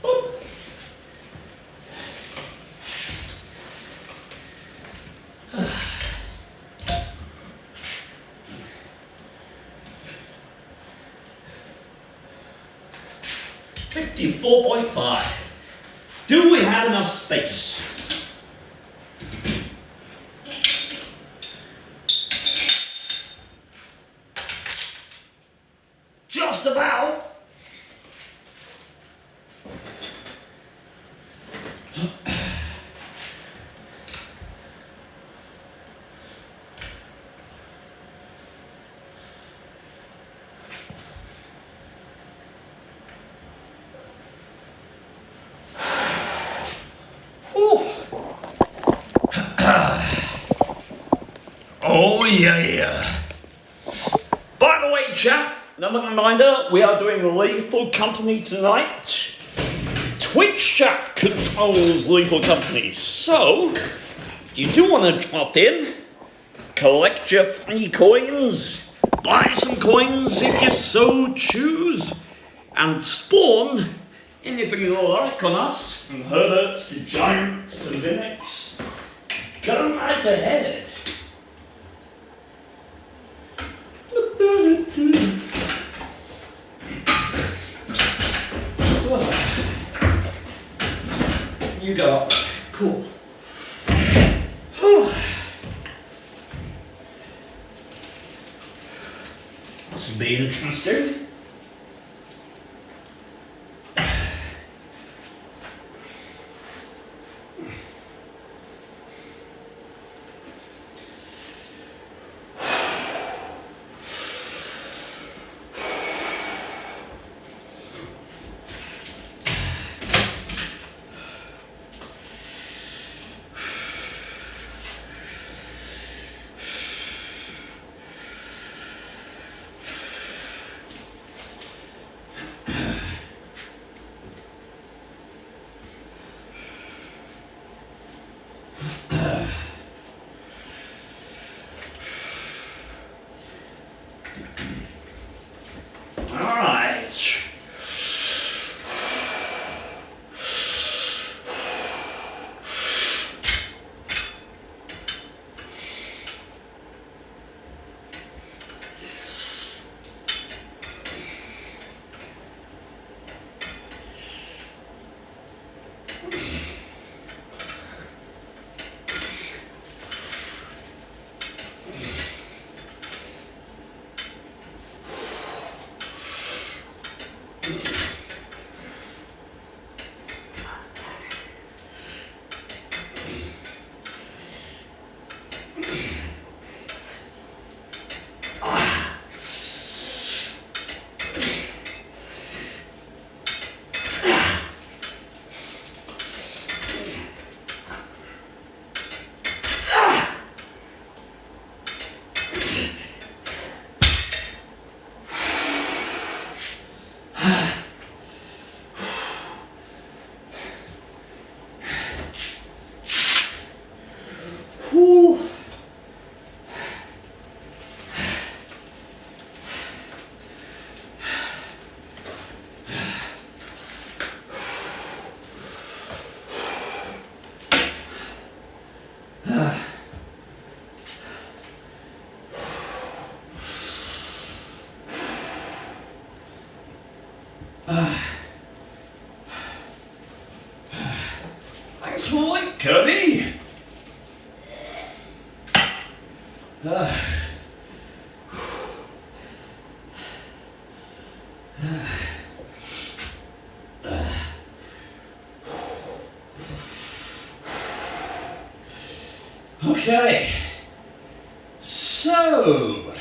Oh. 54.5. Do we have enough space? Just about. Oh yeah. By the way, chap, another reminder, we are doing Lethal Company tonight. Twitch chat controls Lethal Company, so if you do want to drop in, collect your funny coins, buy some coins if you so choose, and spawn anything you like on us, from Herberts to Giants to Linux. Go right ahead. You go up. Cool. be interesting. Alright. Whew. Thanks for the link, Kirby. Okay, so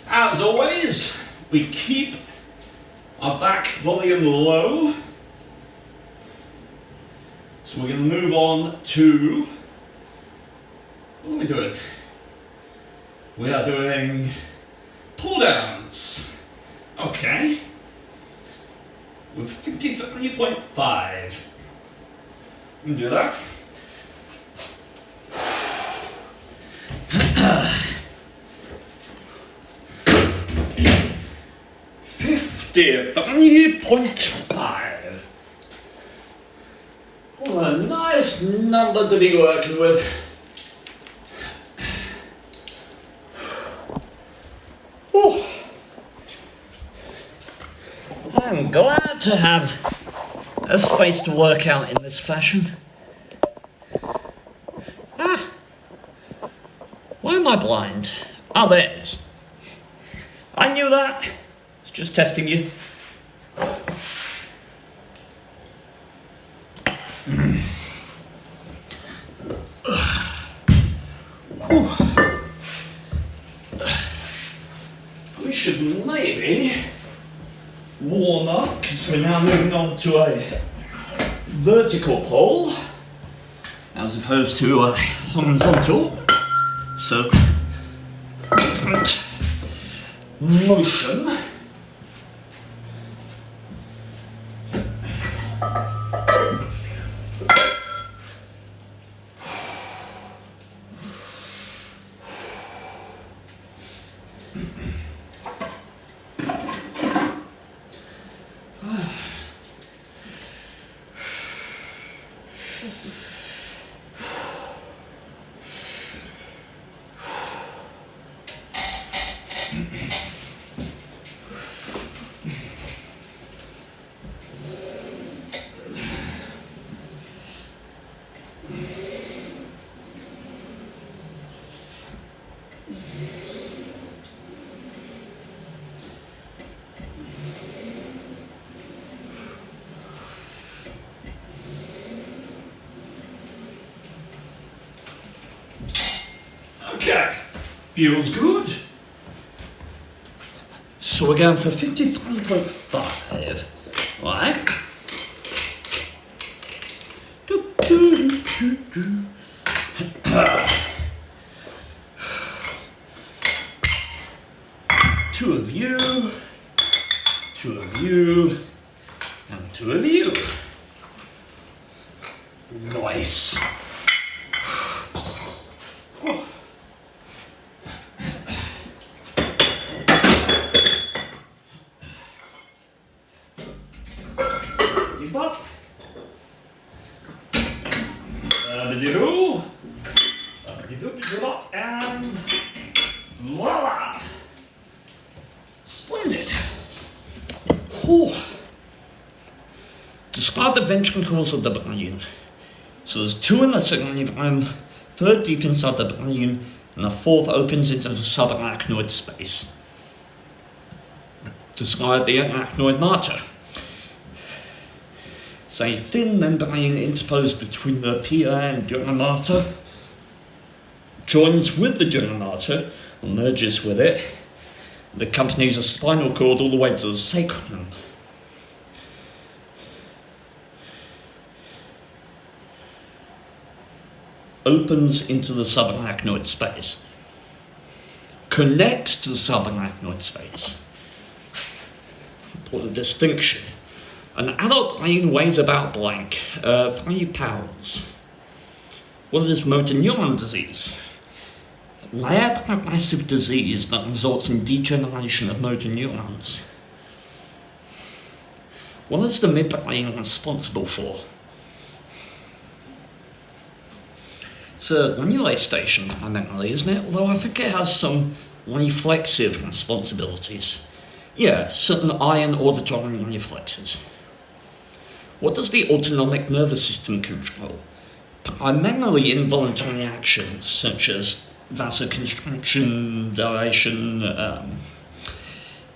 as always, we keep our back volume low. So we're going to move on to, what are we doing? We are doing pull downs. Okay. With 53.5. We can do that. 53.5. What a nice number to be working with. Oh. I'm glad to have a space to work out in this fashion. Ah. Why am I blind? Oh, there it is. I knew that. It's just testing you. We should maybe warm up because we're now moving on to a vertical pull as opposed to a horizontal. So, different motion. Okay, feels good. So we're going for 53.5, right? 2 of you, 2 of you, and 2 of you. Nice. Keep up. And voila! Splendid. Whew. Describe the ventricles of the brain. So there's 2 in the cerebellum, 3rd deep inside the brain, and the 4th opens into the subarachnoid space. Describe the arachnoid mater. Say thin membrane interposed between the pia and dura mater, joins with the dura mater, or merges with it, and accompanies a spinal cord all the way to the sacrum. Opens into the subarachnoid space. Connects to the subarachnoid space. Important distinction. An adult brain weighs about blank, 3 pounds. What is motor neuron disease? Rare progressive disease that results in degeneration of motor neurons. What is the midbrain responsible for? It's a relay station, primarily, isn't it? Although I think it has some reflexive responsibilities. Yeah, certain eye and auditory reflexes. What does the autonomic nervous system control? Primarily involuntary actions, such as vasoconstriction, dilation,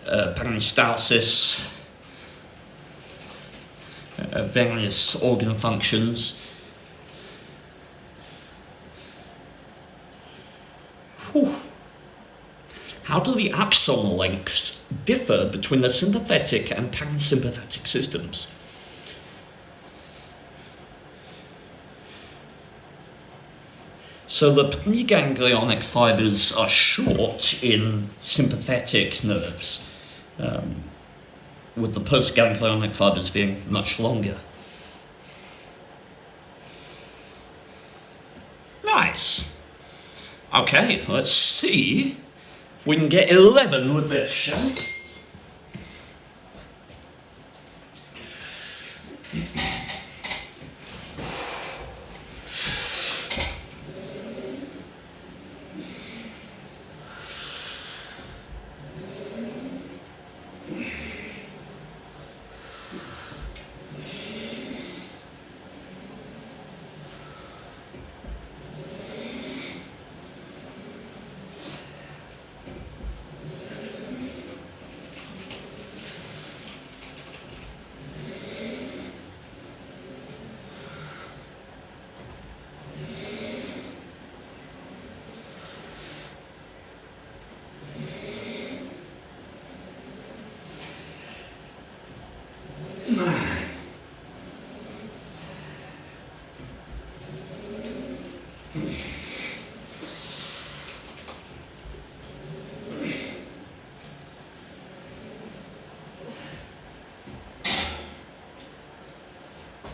peristalsis, various organ functions. Whew. How do the axonal lengths differ between the sympathetic and parasympathetic systems? So the preganglionic fibers are short in sympathetic nerves, with the postganglionic fibers being much longer. Nice. Okay, let's see if we can get 11 with this, shall we?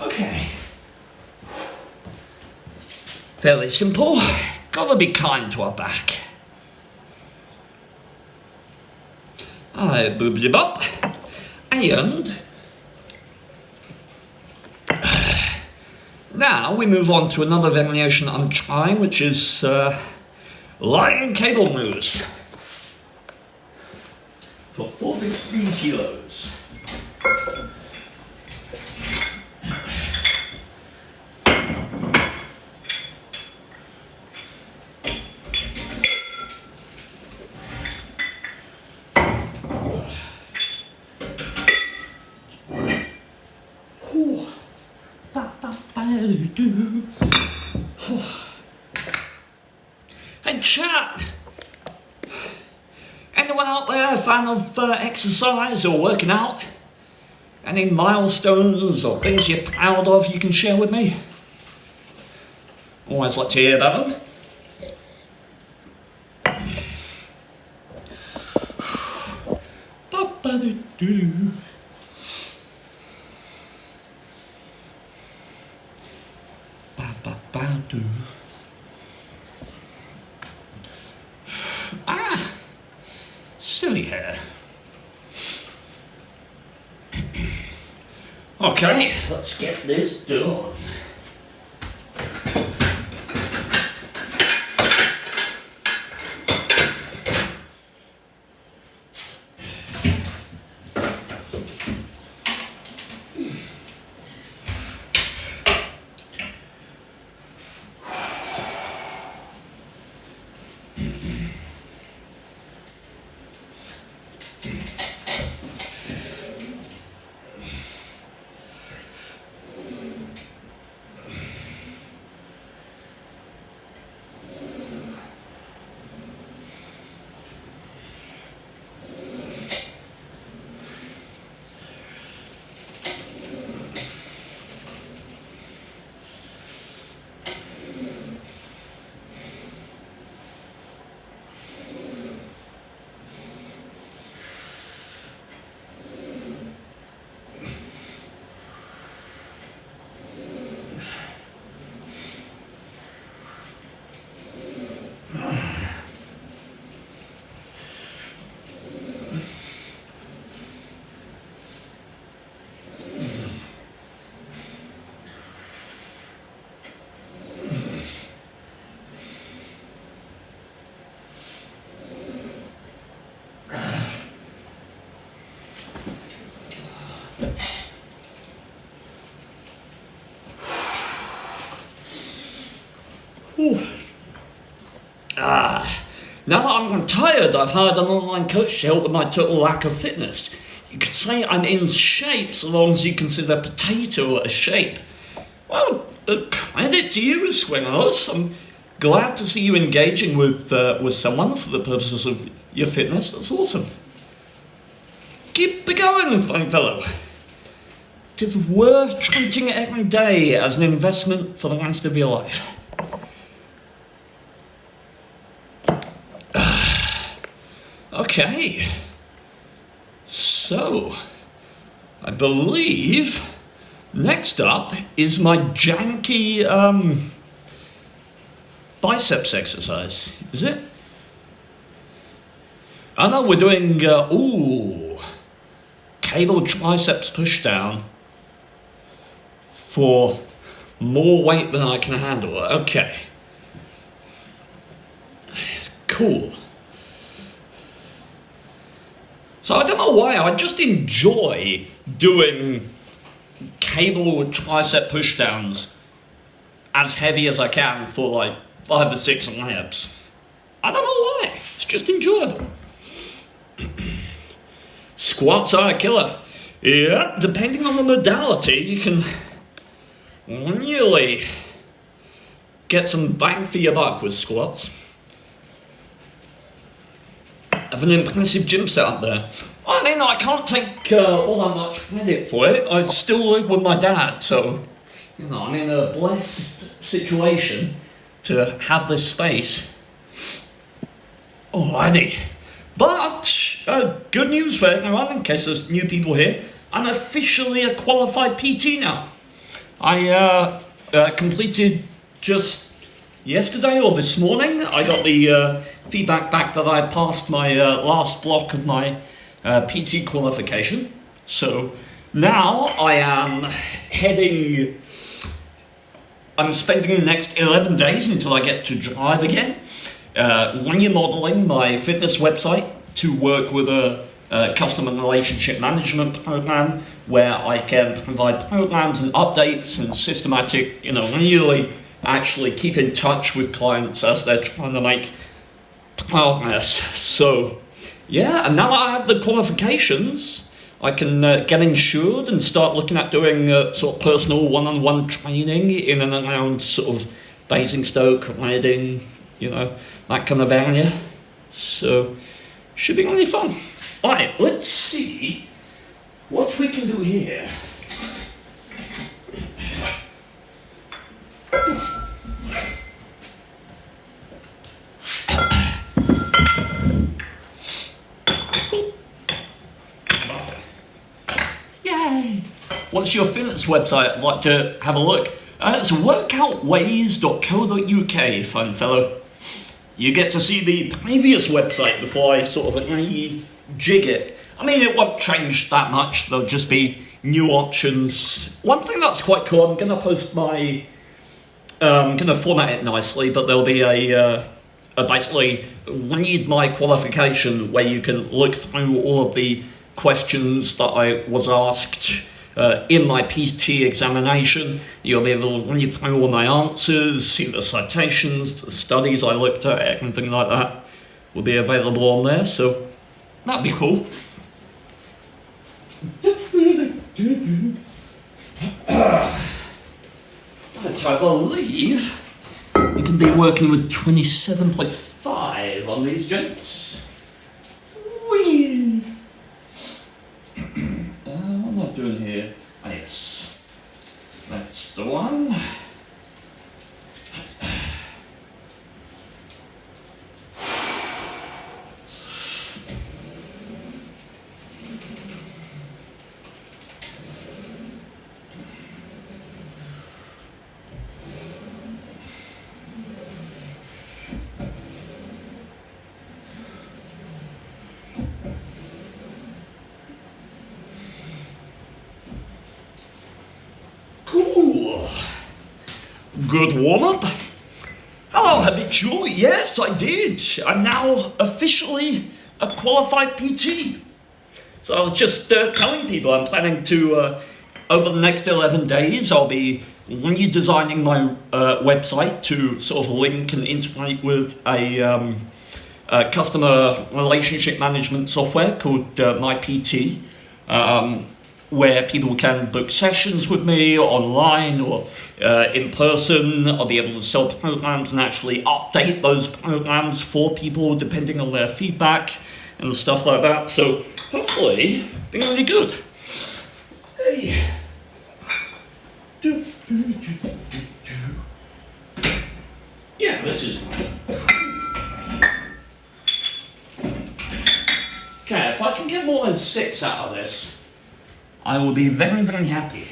Okay. Fairly simple. Gotta be kind to our back. Boobity bop. And now we move on to another variation I'm trying, which is lying cable moves for 43 kilos. Hey and chat. Anyone out there a fan of exercise or working out? Any milestones or things you're proud of you can share with me? Always like to hear about them. Ba-ba-do-do. Ba-ba-ba-do. Ah! Silly hair. Okay, let's get this done. Now that I'm tired, I've hired an online coach to help with my total lack of fitness. You could say I'm in shape so long as you consider potato a shape. Well, credit to you, Swingers. I'm glad to see you engaging with someone for the purposes of your fitness. That's awesome. Keep it going, fine fellow. It is worth treating it every day as an investment for the rest of your life. Okay, so I believe next up is my janky biceps exercise, is it? I know we're doing, cable triceps pushdown for more weight than I can handle. Okay, cool. So I don't know why, I just enjoy doing cable tricep pushdowns as heavy as I can for like 5 or 6 reps. I don't know why, it's just enjoyable. Squats are a killer. Yeah, depending on the modality, you can really get some bang for your buck with squats. Have an impressive gym setup there. I mean, I can't take all that much credit for it. I still live with my dad, so I'm in a blessed situation to have this space. Alrighty, but good news for everyone, in case there's new people here. I'm officially a qualified PT now. I completed just yesterday or this morning. I got the feedback back that I passed my last block of my PT qualification. So now I'm spending the next 11 days until I get to drive again, remodeling my fitness website to work with a customer relationship management program where I can provide programs and updates and systematic, really actually keep in touch with clients as they're trying to make progress. So, yeah, and now that I have the qualifications, I can get insured and start looking at doing sort of personal one-on-one training in and around sort of Basingstoke, Reading, you know, that kind of area. So, should be really fun. Alright, let's see what we can do here. Yay! What's your fitness website? I'd like to have a look. It's workoutways.co.uk, fine fellow. You get to see the previous website before I sort of jig it. I mean, it won't change that much. There'll just be new options. One thing that's quite cool, I'm going to post my... I'm going to format it nicely, but there'll be a basically read my qualification where you can look through all of the questions that I was asked in my PT examination. You'll be able to read through all my answers, see the citations, the studies I looked at, everything like that will be available on there, so that'd be cool. But I believe we can be working with 27.5 on these gents. Whee! What am I doing here? Ah, yes. That's the one. Cool. Good warm-up. Hello, habitual. Yes, I did. I'm now officially a qualified PT. So I was just telling people I'm planning to, over the next 11 days, I'll be redesigning my website to sort of link and integrate with a customer relationship management software called MyPT. Where people can book sessions with me online or in person. I'll be able to sell programs and actually update those programs for people depending on their feedback and stuff like that. So hopefully, being really good. Hey. Yeah, this is good. Okay, if I can get more than 6 out of this, I will be very, very happy.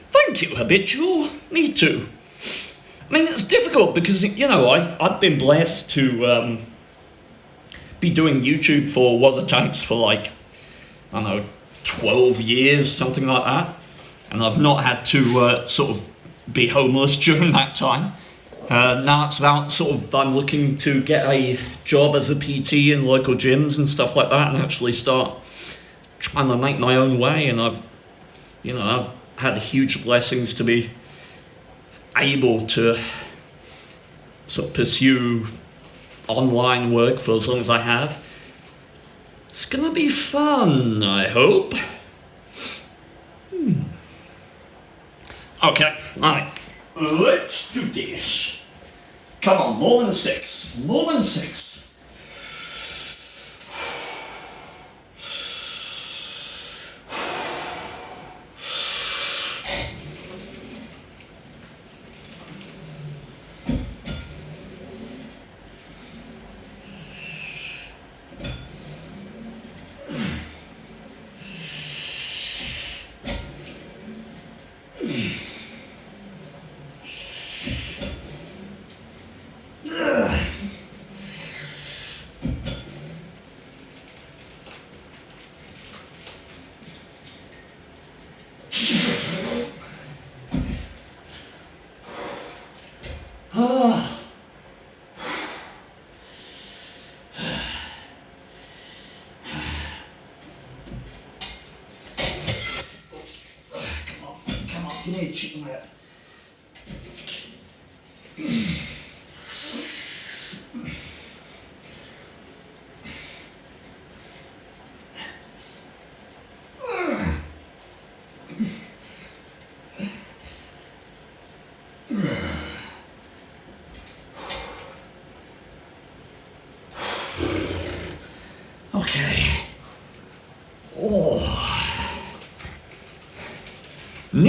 Thank you, habitual. Me too. I mean, it's difficult because, you know, I've been blessed to be doing YouTube for what it takes for like, I don't know, 12 years, something like that. And I've not had to sort of be homeless during that time. Now it's about sort of, I'm looking to get a job as a PT in local gyms and stuff like that and actually start trying to make my own way. And I've had huge blessings to be able to sort of pursue online work for as long as I have. It's gonna be fun, I hope. Okay, right, let's do this. Come on, more than 6. More than 6. Give me a chicken wrap.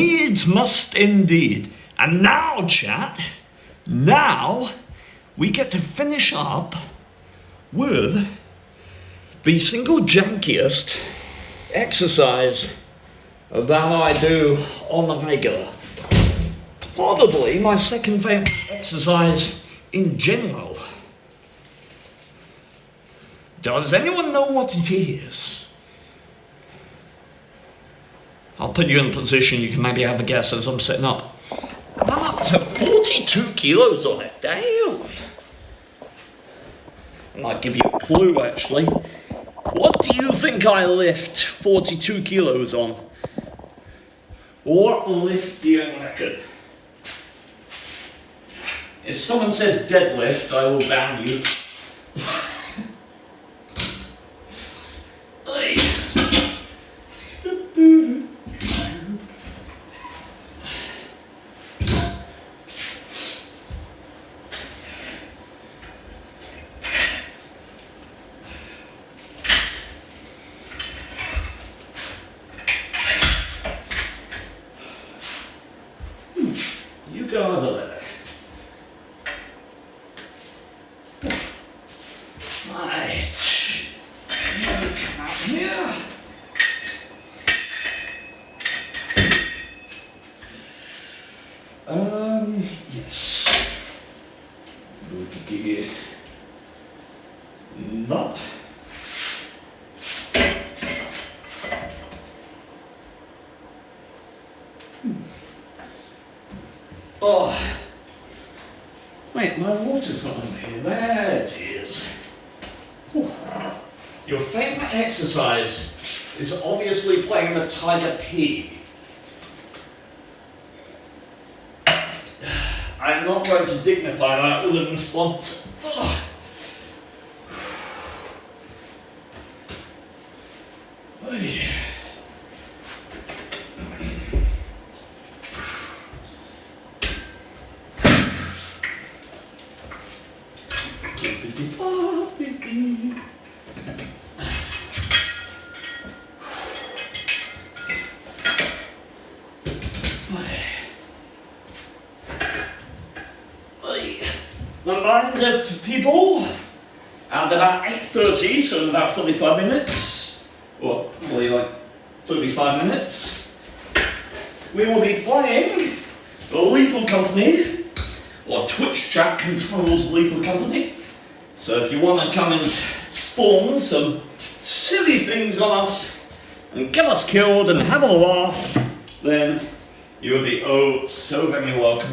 Needs must indeed. And now, chat, now we get to finish up with the single jankiest exercise that I do on the regular. Probably my second favourite exercise in general. Does anyone know what it is? I'll put you in a position you can maybe have a guess as I'm setting up. I'm up to 42 kilos on it, damn! I might give you a clue actually. What do you think I lift 42 kilos on? What lift do you reckon? If someone says deadlift, I will ban you. You go over there. Right. You come up here. Yes. Look here. Not. Oh. Wait, my water's not over here. There it is. Whew. Your favourite exercise is obviously playing the Tiger P. I'm not going to dignify that with a response. Oh. Reminder to people, at about 8:30, so in about 45 minutes, or probably like 35 minutes, we will be playing the Lethal Company, or Twitch chat controls Lethal Company. So if you want to come and spawn some silly things on us and get us killed and have a laugh, then you will be oh so very welcome.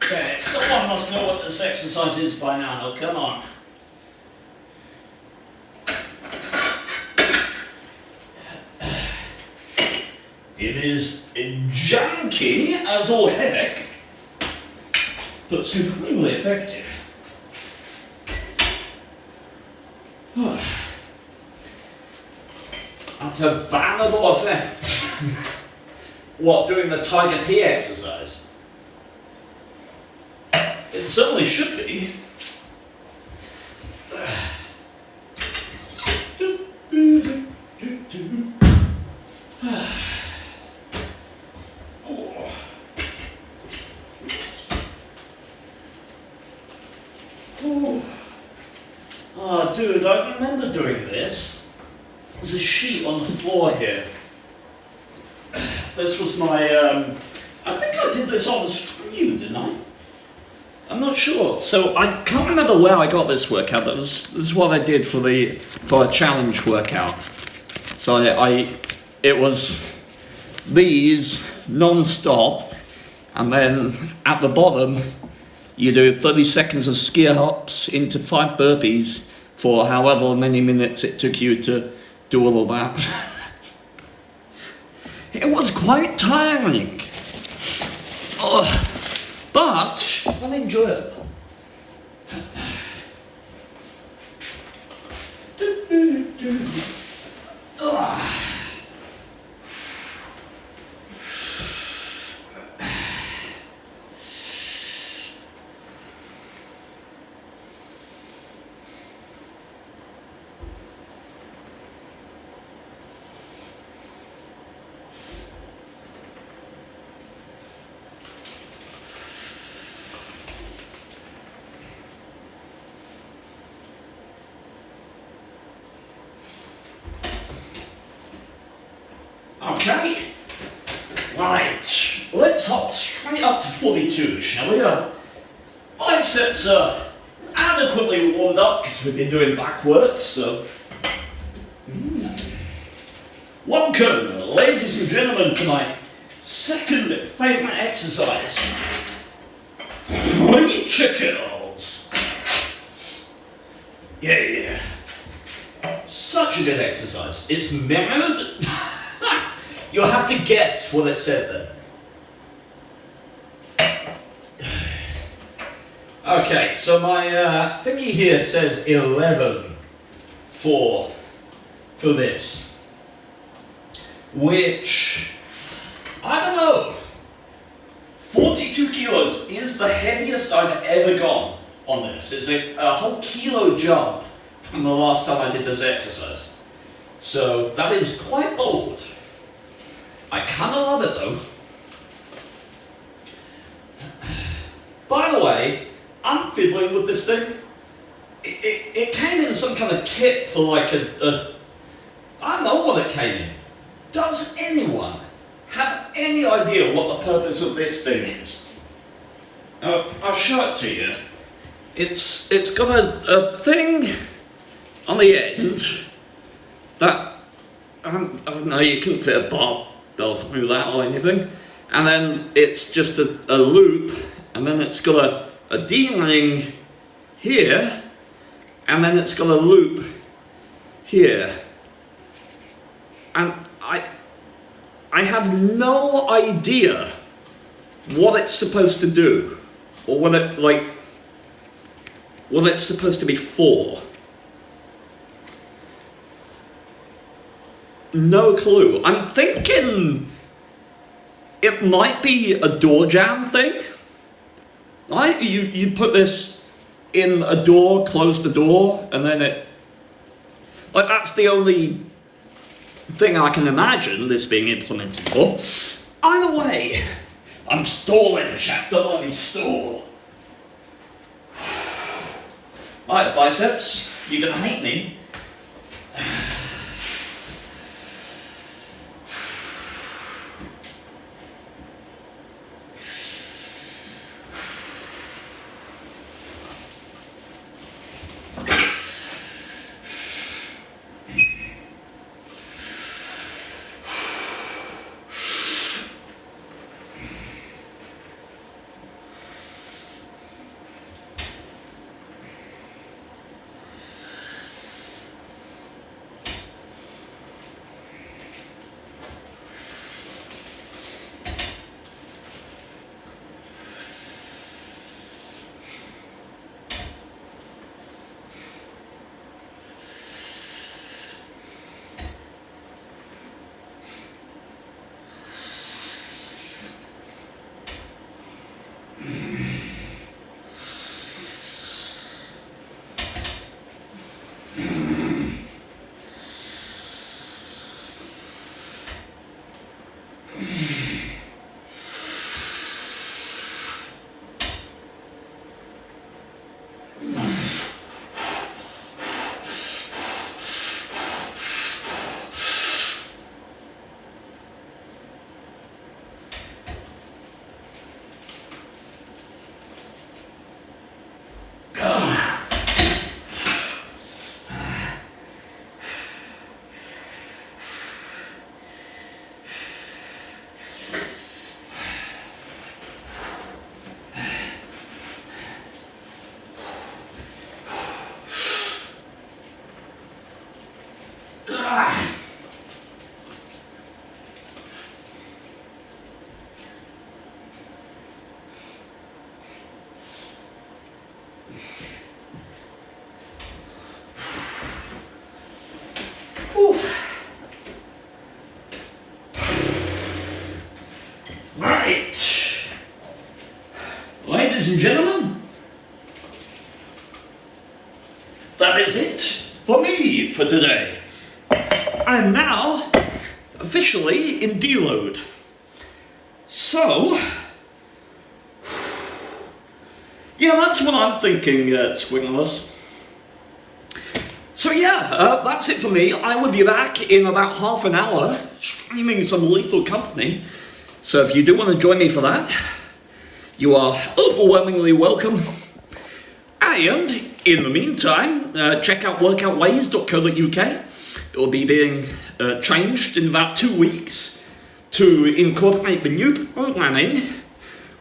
Okay, someone must know what this exercise is by now. Come on. It is janky as all heck, but supremely effective. That's a bannable effect. What, doing the Tiger P exercise? It certainly should be. Oh, dude, I remember doing this. There's a sheet on the floor here. This was my, I think I did this on the stream, didn't I? I'm not sure. So I can't remember where I got this workout, but this is what I did for a challenge workout. So it was these non-stop, and then at the bottom, you do 30 seconds of skier hops into 5 burpees for however many minutes it took you to do all of that. It was quite tiring, but enjoyable. Okay. Right. Let's hop straight up to 42, shall we? Biceps are adequately warmed up because we've been doing back work, so. Welcome, ladies and gentlemen, to my second favourite exercise. Preacher curls. Yeah. Such a good exercise. It's memoed. You'll have to guess what it said there. Okay, so my thingy here says 11 for this, which, I don't know, 42 kilos is the heaviest I've ever gone on this. It's a whole kilo jump from the last time I did this exercise. So that is quite bold. I kind of love it though. By the way, I'm fiddling with this thing. It came in some kind of kit for like I don't know what it came in. Does anyone have any idea what the purpose of this thing is? I'll show it to you. It's got a thing on the end that, I don't know, you couldn't fit a barbell through that or anything. And then it's just a loop, and then it's got a D-ring here, and then it's got a loop here. And I have no idea what it's supposed to do, or what it's supposed to be for. No clue. I'm thinking it might be a door jam thing. Right? You put this in a door, close the door, and then it... Like, that's the only thing I can imagine this being implemented for. Either way, I'm stalling, chap. Don't let me stall. Right, biceps, you're gonna hate me. Right. Ladies and gentlemen, that is it for me for today. I am now officially in Deload. So, yeah, that's what I'm thinking, Squingles. So yeah, that's it for me. I will be back in about half an hour streaming some Lethal Company. So if you do want to join me for that, you are overwhelmingly welcome. And in the meantime, check out workoutways.co.uk. It will be being changed in about 2 weeks to incorporate the new programming,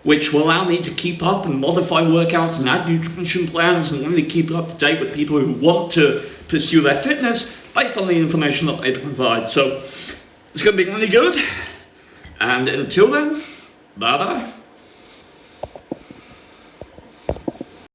which will allow me to keep up and modify workouts and add nutrition plans and really keep up to date with people who want to pursue their fitness based on the information that they provide. So it's going to be really good. And until then, bye bye.